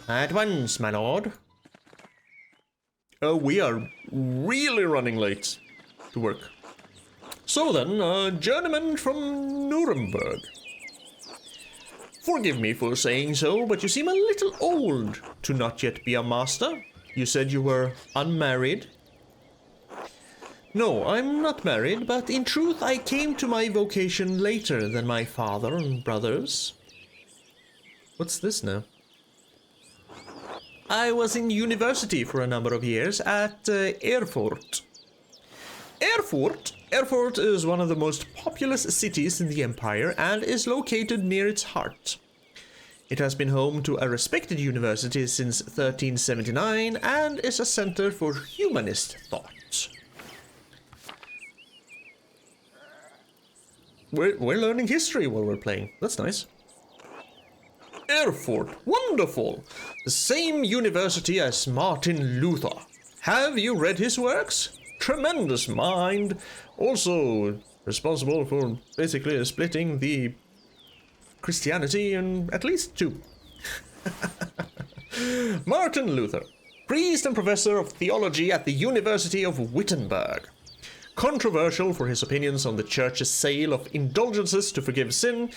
At once, my lord. Oh, we are really running late to work. So then, a journeyman from Nuremberg. Forgive me for saying so, but you seem a little old to not yet be a master. You said you were unmarried. No, I'm not married, but in truth I came to my vocation later than my father and brothers. What's this now? I was in university for a number of years at Erfurt. Erfurt is one of the most populous cities in the empire and is located near its heart. It has been home to a respected university since 1379 and is a center for humanist thought. We're learning history while we're playing. That's nice. Erfurt, wonderful! The same university as Martin Luther. Have you read his works? Tremendous mind. Also responsible for basically splitting the Christianity in at least two. Martin Luther, priest and professor of theology at the University of Wittenberg. Controversial for his opinions on the church's sale of indulgences to forgive sin,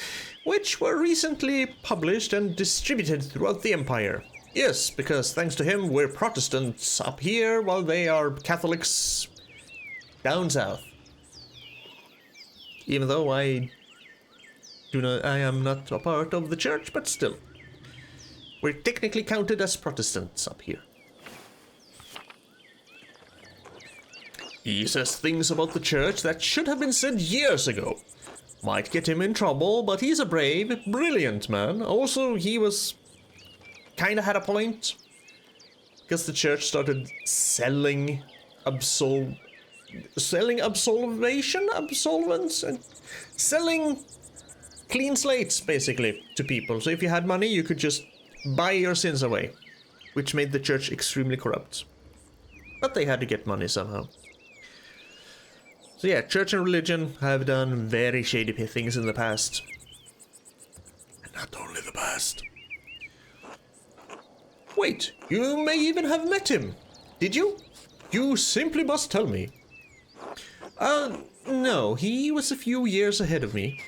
which were recently published and distributed throughout the empire. Yes, because thanks to him we're Protestants up here while they are Catholics down south. Even though I am not a part of the church, but still. We're technically counted as Protestants up here. He says things about the church that should have been said years ago. Might get him in trouble, but he's a brave, brilliant man. Also, he was kinda had a point. Because the church started selling absolvents, and selling clean slates, basically, to people. So if you had money, you could just buy your sins away, which made the church extremely corrupt. But they had to get money somehow. So yeah, church and religion have done very shady things in the past. And not only the past. Wait, you may even have met him. Did you? You simply must tell me. No, he was a few years ahead of me.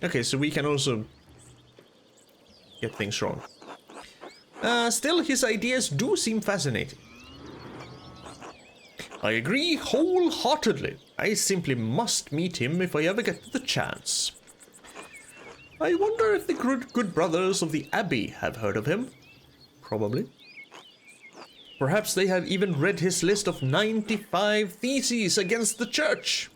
Okay, so we can also get things wrong. Still, his ideas do seem fascinating. I agree wholeheartedly. I simply must meet him if I ever get the chance. I wonder if the good brothers of the Abbey have heard of him. Probably. Perhaps they have even read his list of 95 theses against the church.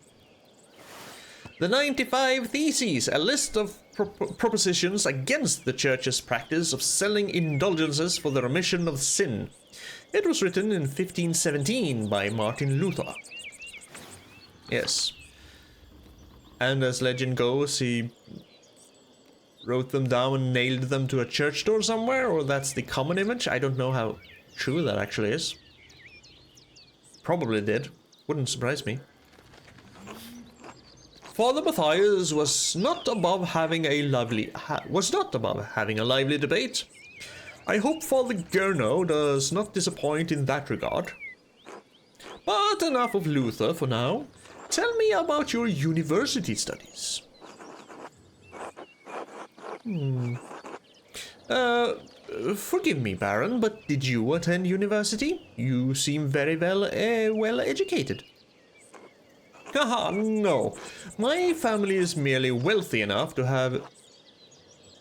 The 95 Theses, a list of propositions against the church's practice of selling indulgences for the remission of sin. It was written in 1517 by Martin Luther. Yes. And as legend goes, he wrote them down and nailed them to a church door somewhere, or that's the common image? I don't know how true that actually is. Probably did. Wouldn't surprise me. Father Matthias was not above having a lively debate. I hope Father Gurno does not disappoint in that regard. But enough of Luther for now. Tell me about your university studies. Forgive me, Baron, but did you attend university? You seem very well educated. Haha, no. My family is merely wealthy enough to have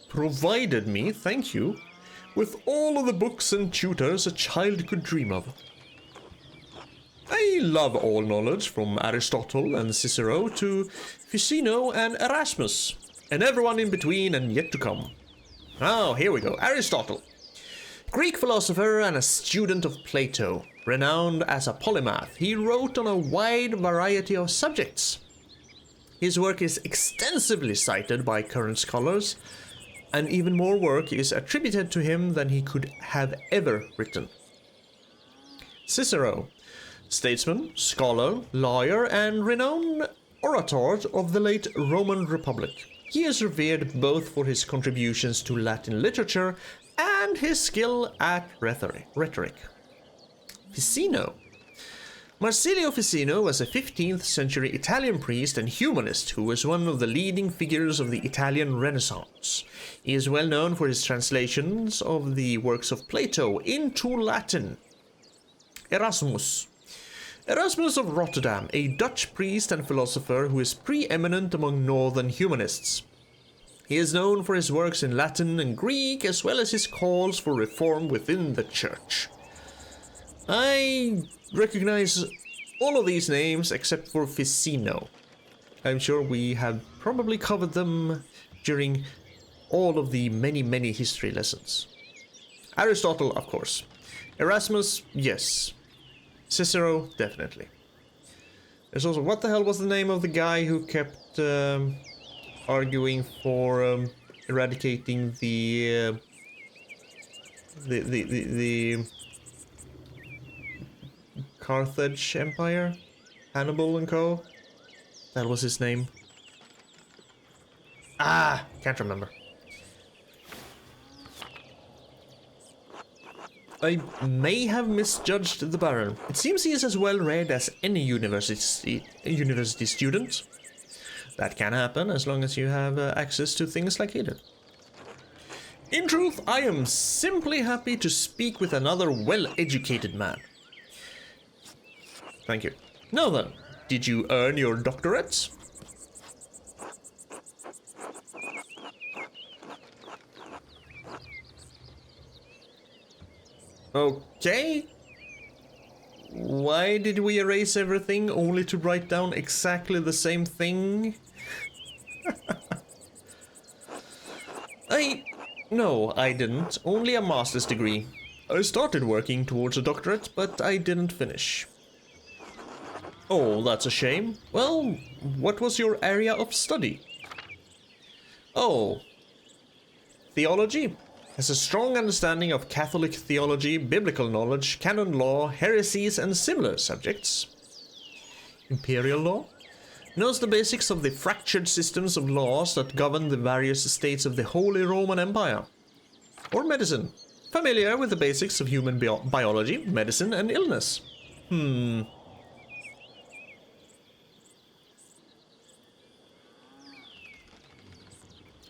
provided me, thank you, with all of the books and tutors a child could dream of. I love all knowledge, from Aristotle and Cicero to Ficino and Erasmus, and everyone in between and yet to come. Oh, here we go. Aristotle. Greek philosopher and a student of Plato. Renowned as a polymath, he wrote on a wide variety of subjects. His work is extensively cited by current scholars, and even more work is attributed to him than he could have ever written. Cicero. Statesman, scholar, lawyer, and renowned orator of the late Roman Republic. He is revered both for his contributions to Latin literature and his skill at rhetoric. Ficino. Marsilio Ficino was a 15th century Italian priest and humanist who was one of the leading figures of the Italian Renaissance. He is well known for his translations of the works of Plato into Latin. Erasmus. Erasmus of Rotterdam, a Dutch priest and philosopher who is preeminent among northern humanists. He is known for his works in Latin and Greek, as well as his calls for reform within the church. I recognize all of these names except for Ficino. I'm sure we have probably covered them during all of the many history lessons. Aristotle, of course. Erasmus, yes. Cicero, definitely. There's also, what the hell was the name of the guy who kept arguing for eradicating the Carthage Empire? Hannibal and co? That was his name. Ah, can't remember. I may have misjudged the Baron. It seems he is as well read as any university student. That can happen as long as you have access to things like he did. In truth, I am simply happy to speak with another well-educated man. Thank you. Now then, did you earn your doctorate? Okay. Why did we erase everything only to write down exactly the same thing? No, I didn't. Only a master's degree. I started working towards a doctorate, but I didn't finish. Oh, that's a shame. Well, what was your area of study? Oh, theology. Has a strong understanding of Catholic theology, biblical knowledge, canon law, heresies, and similar subjects. Imperial law. Knows the basics of the fractured systems of laws that govern the various states of the Holy Roman Empire. Or medicine. Familiar with the basics of human biology, medicine, and illness.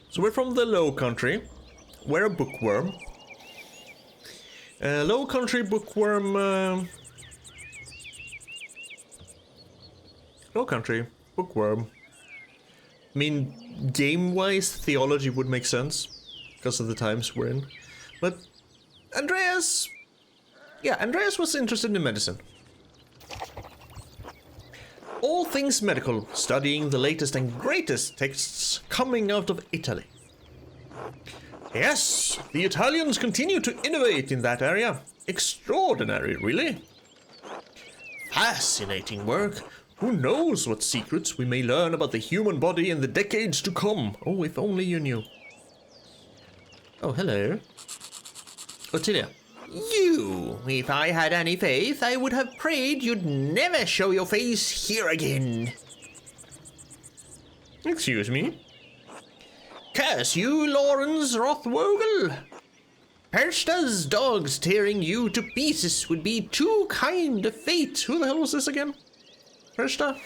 So we're from the Low Country. We're a bookworm. Low Country bookworm. Low Country bookworm. I mean, game-wise, theology would make sense because of the times we're in. But Andreas, Andreas was interested in medicine. All things medical, studying the latest and greatest texts coming out of Italy. Yes, the Italians continue to innovate in that area. Extraordinary, really. Fascinating work. Who knows what secrets we may learn about the human body in the decades to come. Oh, if only you knew. Oh, hello. Ottilia. You! If I had any faith, I would have prayed you'd never show your face here again. Excuse me? Curse you, Lawrence Rothwogel! Perchta's dogs tearing you to pieces would be too kind a fate. Who the hell was this again? Perchta?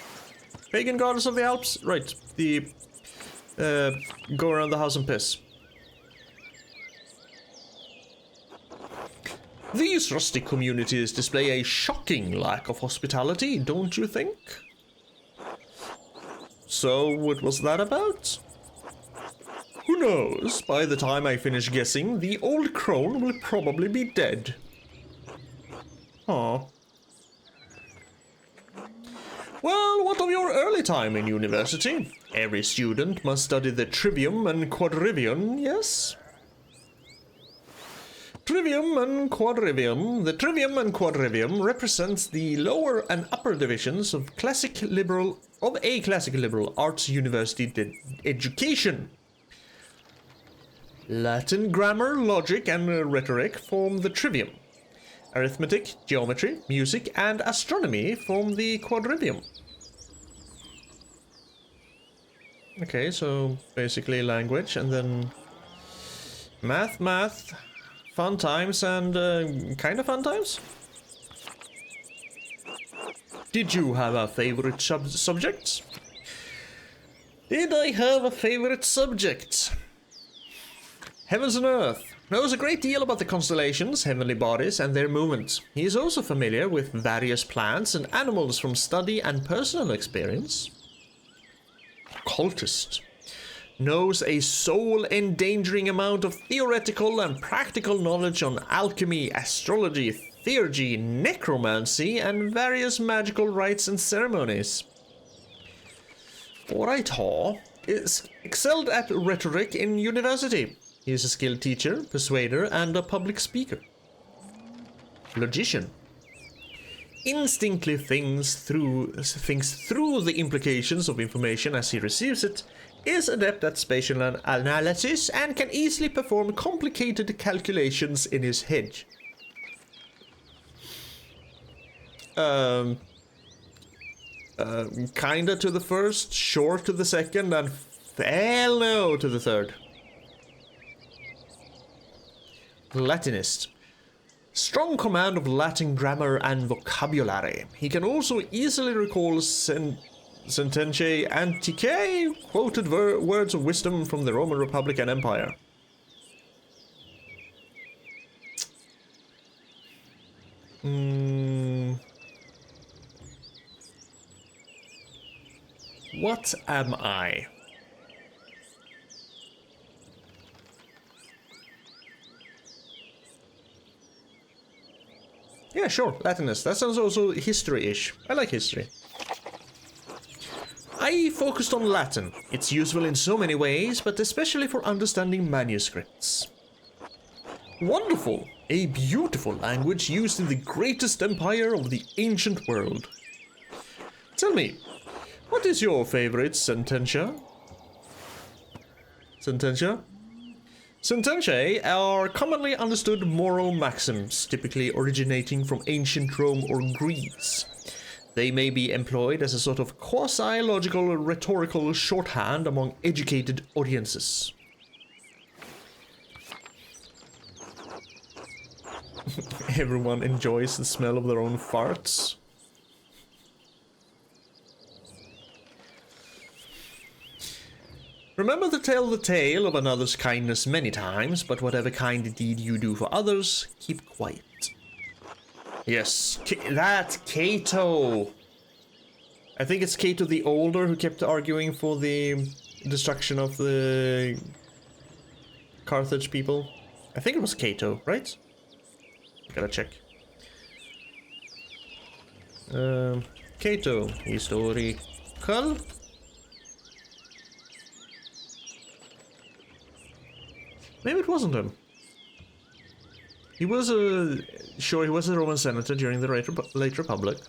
Pagan goddess of the Alps? Right, the... go around the house and piss. These rustic communities display a shocking lack of hospitality, don't you think? So, what was that about? Who knows? By the time I finish guessing, the old crone will probably be dead. Aw. Well, what of your early time in university? Every student must study the trivium and quadrivium, yes? Trivium and quadrivium. The trivium and quadrivium represents the lower and upper divisions of a classic liberal arts university education. Latin grammar, logic, and rhetoric form the trivium. Arithmetic, geometry, music, and astronomy form the quadrivium. Okay, so basically language, and then math, fun times, and kind of fun times. Did you have a favorite subject? Did I have a favorite subject? Heavens and Earth. Knows a great deal about the constellations, heavenly bodies, and their movements. He is also familiar with various plants and animals from study and personal experience. Occultist. knows a soul-endangering amount of theoretical and practical knowledge on alchemy, astrology, theurgy, necromancy, and various magical rites and ceremonies. Orator is excelled at rhetoric in university. He is a skilled teacher, persuader, and a public speaker. Logician. Instinctively thinks through the implications of information as he receives it, is adept at spatial analysis, and can easily perform complicated calculations in his head. Kinda to the first, short to the second, and hell no to the third. Latinist. Strong command of Latin grammar and vocabulary. He can also easily recall sententiae antiquae, quoted words of wisdom from the Roman Republic and Empire. What am I? Yeah, sure, Latinist. That sounds also history-ish. I like history. I focused on Latin. It's useful in so many ways, but especially for understanding manuscripts. Wonderful! A beautiful language used in the greatest empire of the ancient world. Tell me, what is your favorite sententia? Sententia? Sententiae are commonly understood moral maxims, typically originating from ancient Rome or Greece. They may be employed as a sort of quasi-logical rhetorical shorthand among educated audiences. Everyone enjoys the smell of their own farts. Remember to tell the tale of another's kindness many times, but whatever kind deed you do for others, keep quiet. Yes, that Cato. I think it's Cato the Older who kept arguing for the destruction of the Carthage people. I think it was Cato, right? Gotta check. Cato, historical. Maybe it wasn't him. He was a... Sure, he was a Roman senator during the late Republic.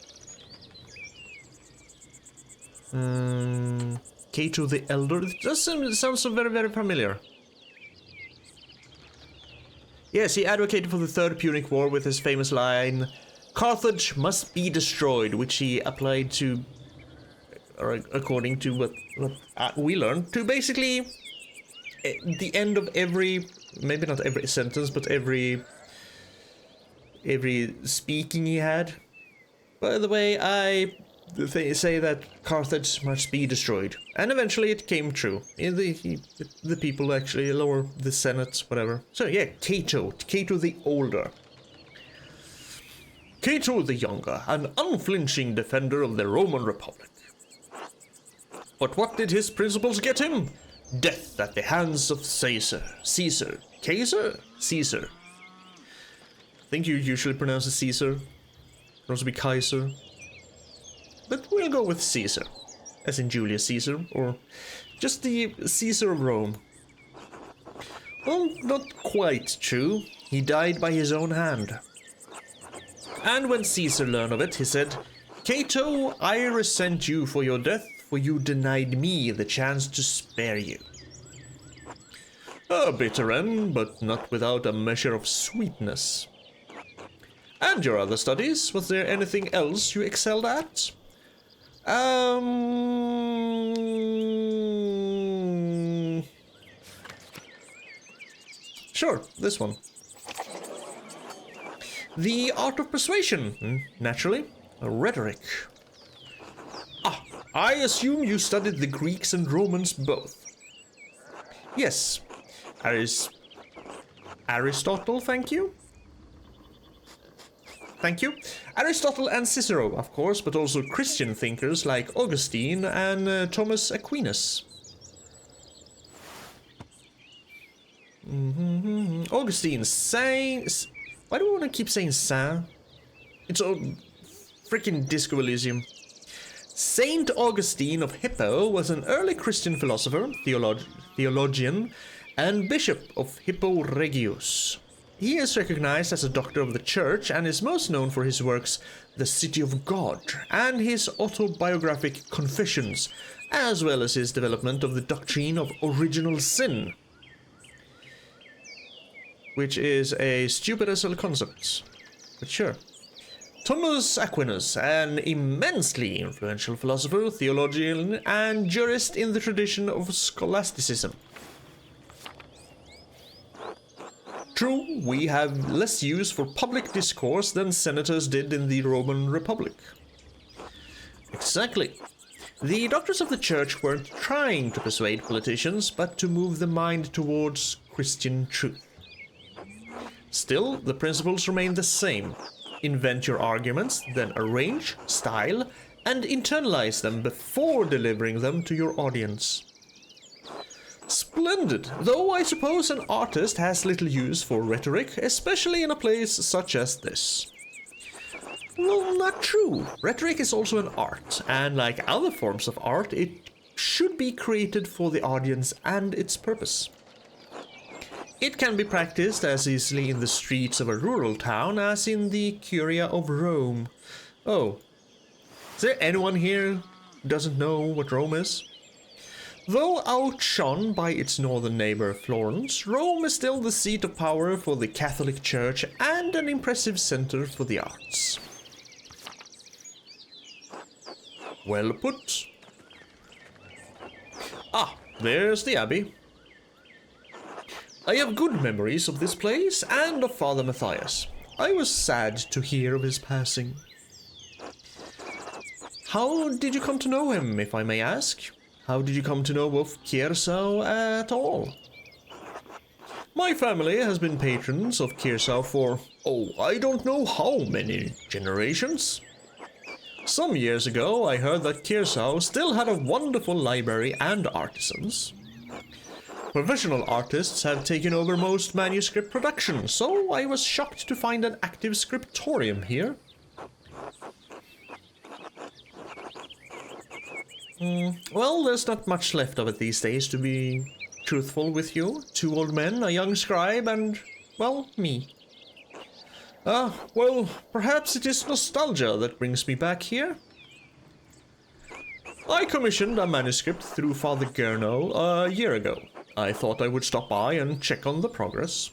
Cato the Elder. It does sound so very, very familiar. Yes, he advocated for the Third Punic War with his famous line, "Carthage must be destroyed," which he applied to, or according to what we learned, to basically the end of every, maybe not every sentence, but every speaking he had. By the way, I say that Carthage must be destroyed, and eventually it came true. The people actually, or the Senate, whatever. So yeah, Cato the Older. Cato the Younger, an unflinching defender of the Roman Republic. But what did his principles get him? Death at the hands of Caesar. Caesar. I think you usually pronounce it Caesar. It can also be Kaiser. But we'll go with Caesar. As in Julius Caesar, or just the Caesar of Rome. Well, not quite true. He died by his own hand. And when Caesar learned of it, he said, "Cato, I resent you for your death, for you denied me the chance to spare you." A bitter end, but not without a measure of sweetness. And your other studies, was there anything else you excelled at? Sure, this one. The art of persuasion, naturally. Rhetoric. Ah, I assume you studied the Greeks and Romans both. Yes. Aristotle, thank you. Thank you. Aristotle and Cicero, of course, but also Christian thinkers like Augustine and Thomas Aquinas. Augustine, Saint... Why do I want to keep saying Saint? It's a freaking Disco Elysium. Saint Augustine of Hippo was an early Christian philosopher, theologian, and bishop of Hippo Regius. He is recognized as a doctor of the church and is most known for his works The City of God and his autobiographic Confessions, as well as his development of the doctrine of original sin, which is a stupid as hell concept, but sure. Thomas Aquinas, an immensely influential philosopher, theologian, and jurist in the tradition of scholasticism. True, we have less use for public discourse than senators did in the Roman Republic. Exactly. The doctors of the church weren't trying to persuade politicians, but to move the mind towards Christian truth. Still, the principles remain the same. Invent your arguments, then arrange, style, and internalize them before delivering them to your audience. Splendid, though I suppose an artist has little use for rhetoric, especially in a place such as this. Well, not true. Rhetoric is also an art, and like other forms of art, it should be created for the audience and its purpose. It can be practiced as easily in the streets of a rural town as in the Curia of Rome. Oh, is there anyone here who doesn't know what Rome is? Though outshone by its northern neighbor Florence, Rome is still the seat of power for the Catholic Church and an impressive center for the arts. Well put. Ah, there's the Abbey. I have good memories of this place and of Father Matthias. I was sad to hear of his passing. How did you come to know him, if I may ask? How did you come to know of Kiersau at all? My family has been patrons of Kiersau for, I don't know how many generations. Some years ago I heard that Kiersau still had a wonderful library and artisans. Professional artists have taken over most manuscript production, so I was shocked to find an active scriptorium here. Well, there's not much left of it these days, to be truthful with you. 2 old men, a young scribe, and, well, me. Well, perhaps it is nostalgia that brings me back here. I commissioned a manuscript through Father Gernot a year ago. I thought I would stop by and check on the progress.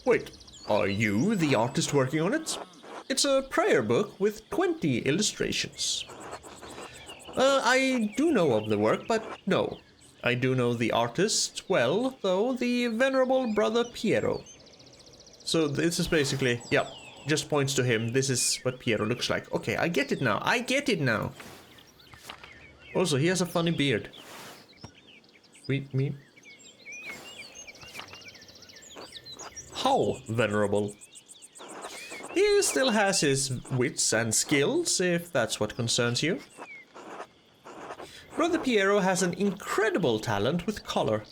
Wait, are you the artist working on it? It's a prayer book with 20 illustrations. I do know of the work, but no. I do know the artist well, though, the venerable brother Piero. So this is basically, yeah, just points to him. This is what Piero looks like. Okay, I get it now. I get it now. Also, he has a funny beard. Wait, me? How venerable? He still has his wits and skills, if that's what concerns you. Brother Piero has an incredible talent with color.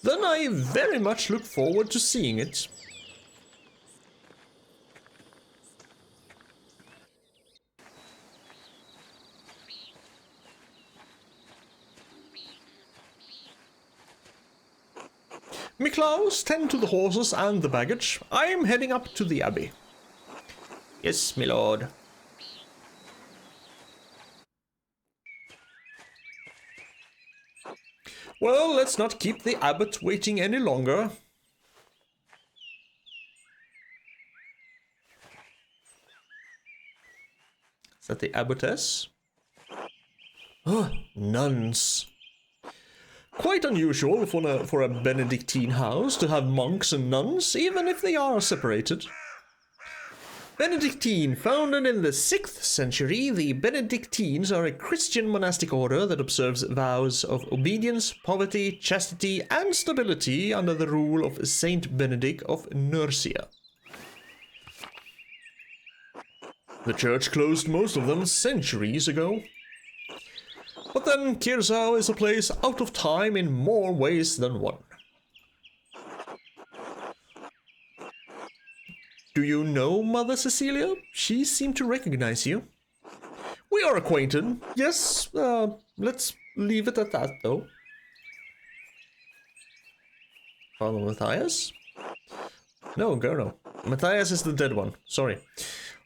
Then I very much look forward to seeing it. Miklaus, tend to the horses and the baggage. I'm heading up to the abbey. Yes, my lord. Well, let's not keep the abbot waiting any longer. Is that the abbotess? Oh, nuns. Quite unusual for a Benedictine house to have monks and nuns, even if they are separated. Benedictine, founded in the 6th century, the Benedictines are a Christian monastic order that observes vows of obedience, poverty, chastity, and stability under the rule of Saint Benedict of Nursia. The church closed most of them centuries ago. But then Kiersau is a place out of time in more ways than one. Do you know Mother Cecilia? She seemed to recognize you. We are acquainted. Yes, let's leave it at that, though. Father Matthias? No, Gurno. Matthias is the dead one. Sorry.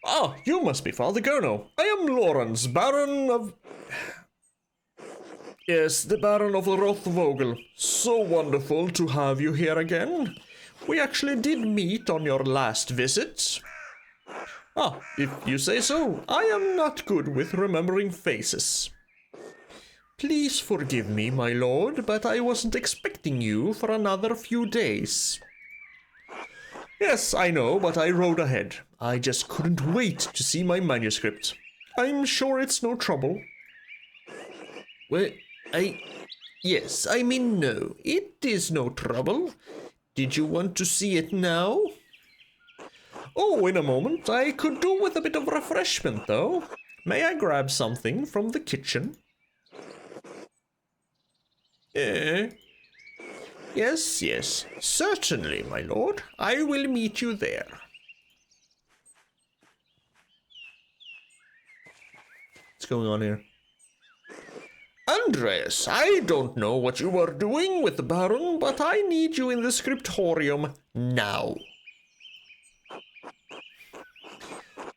Ah, you must be Father Gurno. I am Lawrence, Baron of... Yes, the Baron of Rothvogel. So wonderful to have you here again. We actually did meet on your last visit. Ah, if you say so, I am not good with remembering faces. Please forgive me, my lord, but I wasn't expecting you for another few days. Yes, I know, but I rode ahead. I just couldn't wait to see my manuscript. I'm sure it's no trouble. Well, yes, I mean no, it is no trouble. Did you want to see it now? Oh, in a moment. I could do with a bit of refreshment, though. May I grab something from the kitchen? Yes, yes. Certainly, my lord. I will meet you there. What's going on here? Andreas, I don't know what you are doing with the Baron, but I need you in the scriptorium now.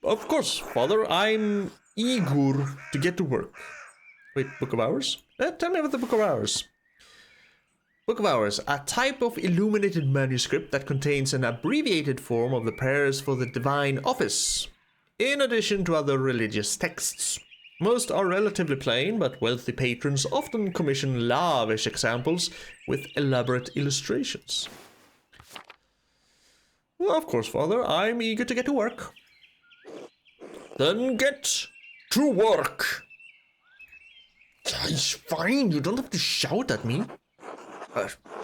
Of course, Father, I'm eager to get to work. Wait, Book of Hours? Tell me about the Book of Hours. Book of Hours, a type of illuminated manuscript that contains an abbreviated form of the prayers for the divine office, in addition to other religious texts. Most are relatively plain, but wealthy patrons often commission lavish examples with elaborate illustrations. Well, of course, Father, I'm eager to get to work. Then get to work. It's fine, you don't have to shout at me.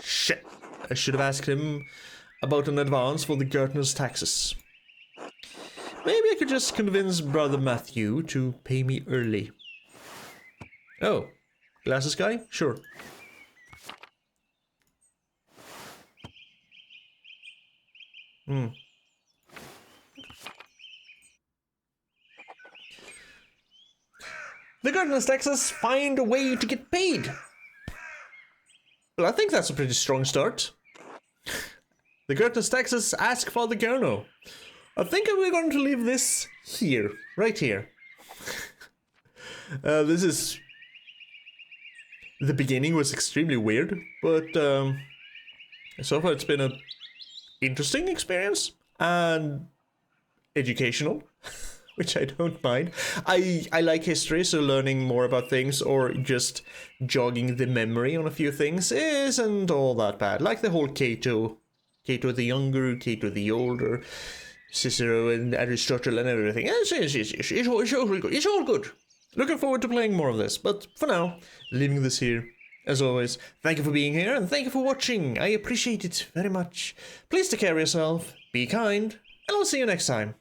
Shit. I should have asked him about an advance for the gardener's taxes. Maybe I could just convince Brother Matthew to pay me early. Oh, glasses guy? Sure. The gardener's taxes find a way to get paid. Well, I think that's a pretty strong start. The gardener's taxes ask Father Gurno. I think we're going to leave this here, right here. This is... The beginning was extremely weird, but so far it's been an interesting experience and educational, which I don't mind. I like history, so learning more about things or just jogging the memory on a few things isn't all that bad. Like the whole Cato the Younger, Cato the Older, Cicero and Aristotle and everything. It's all good. Looking forward to playing more of this, but for now, leaving this here. As always, thank you for being here and thank you for watching. I appreciate it very much. Please take care of yourself, be kind, and I'll see you next time.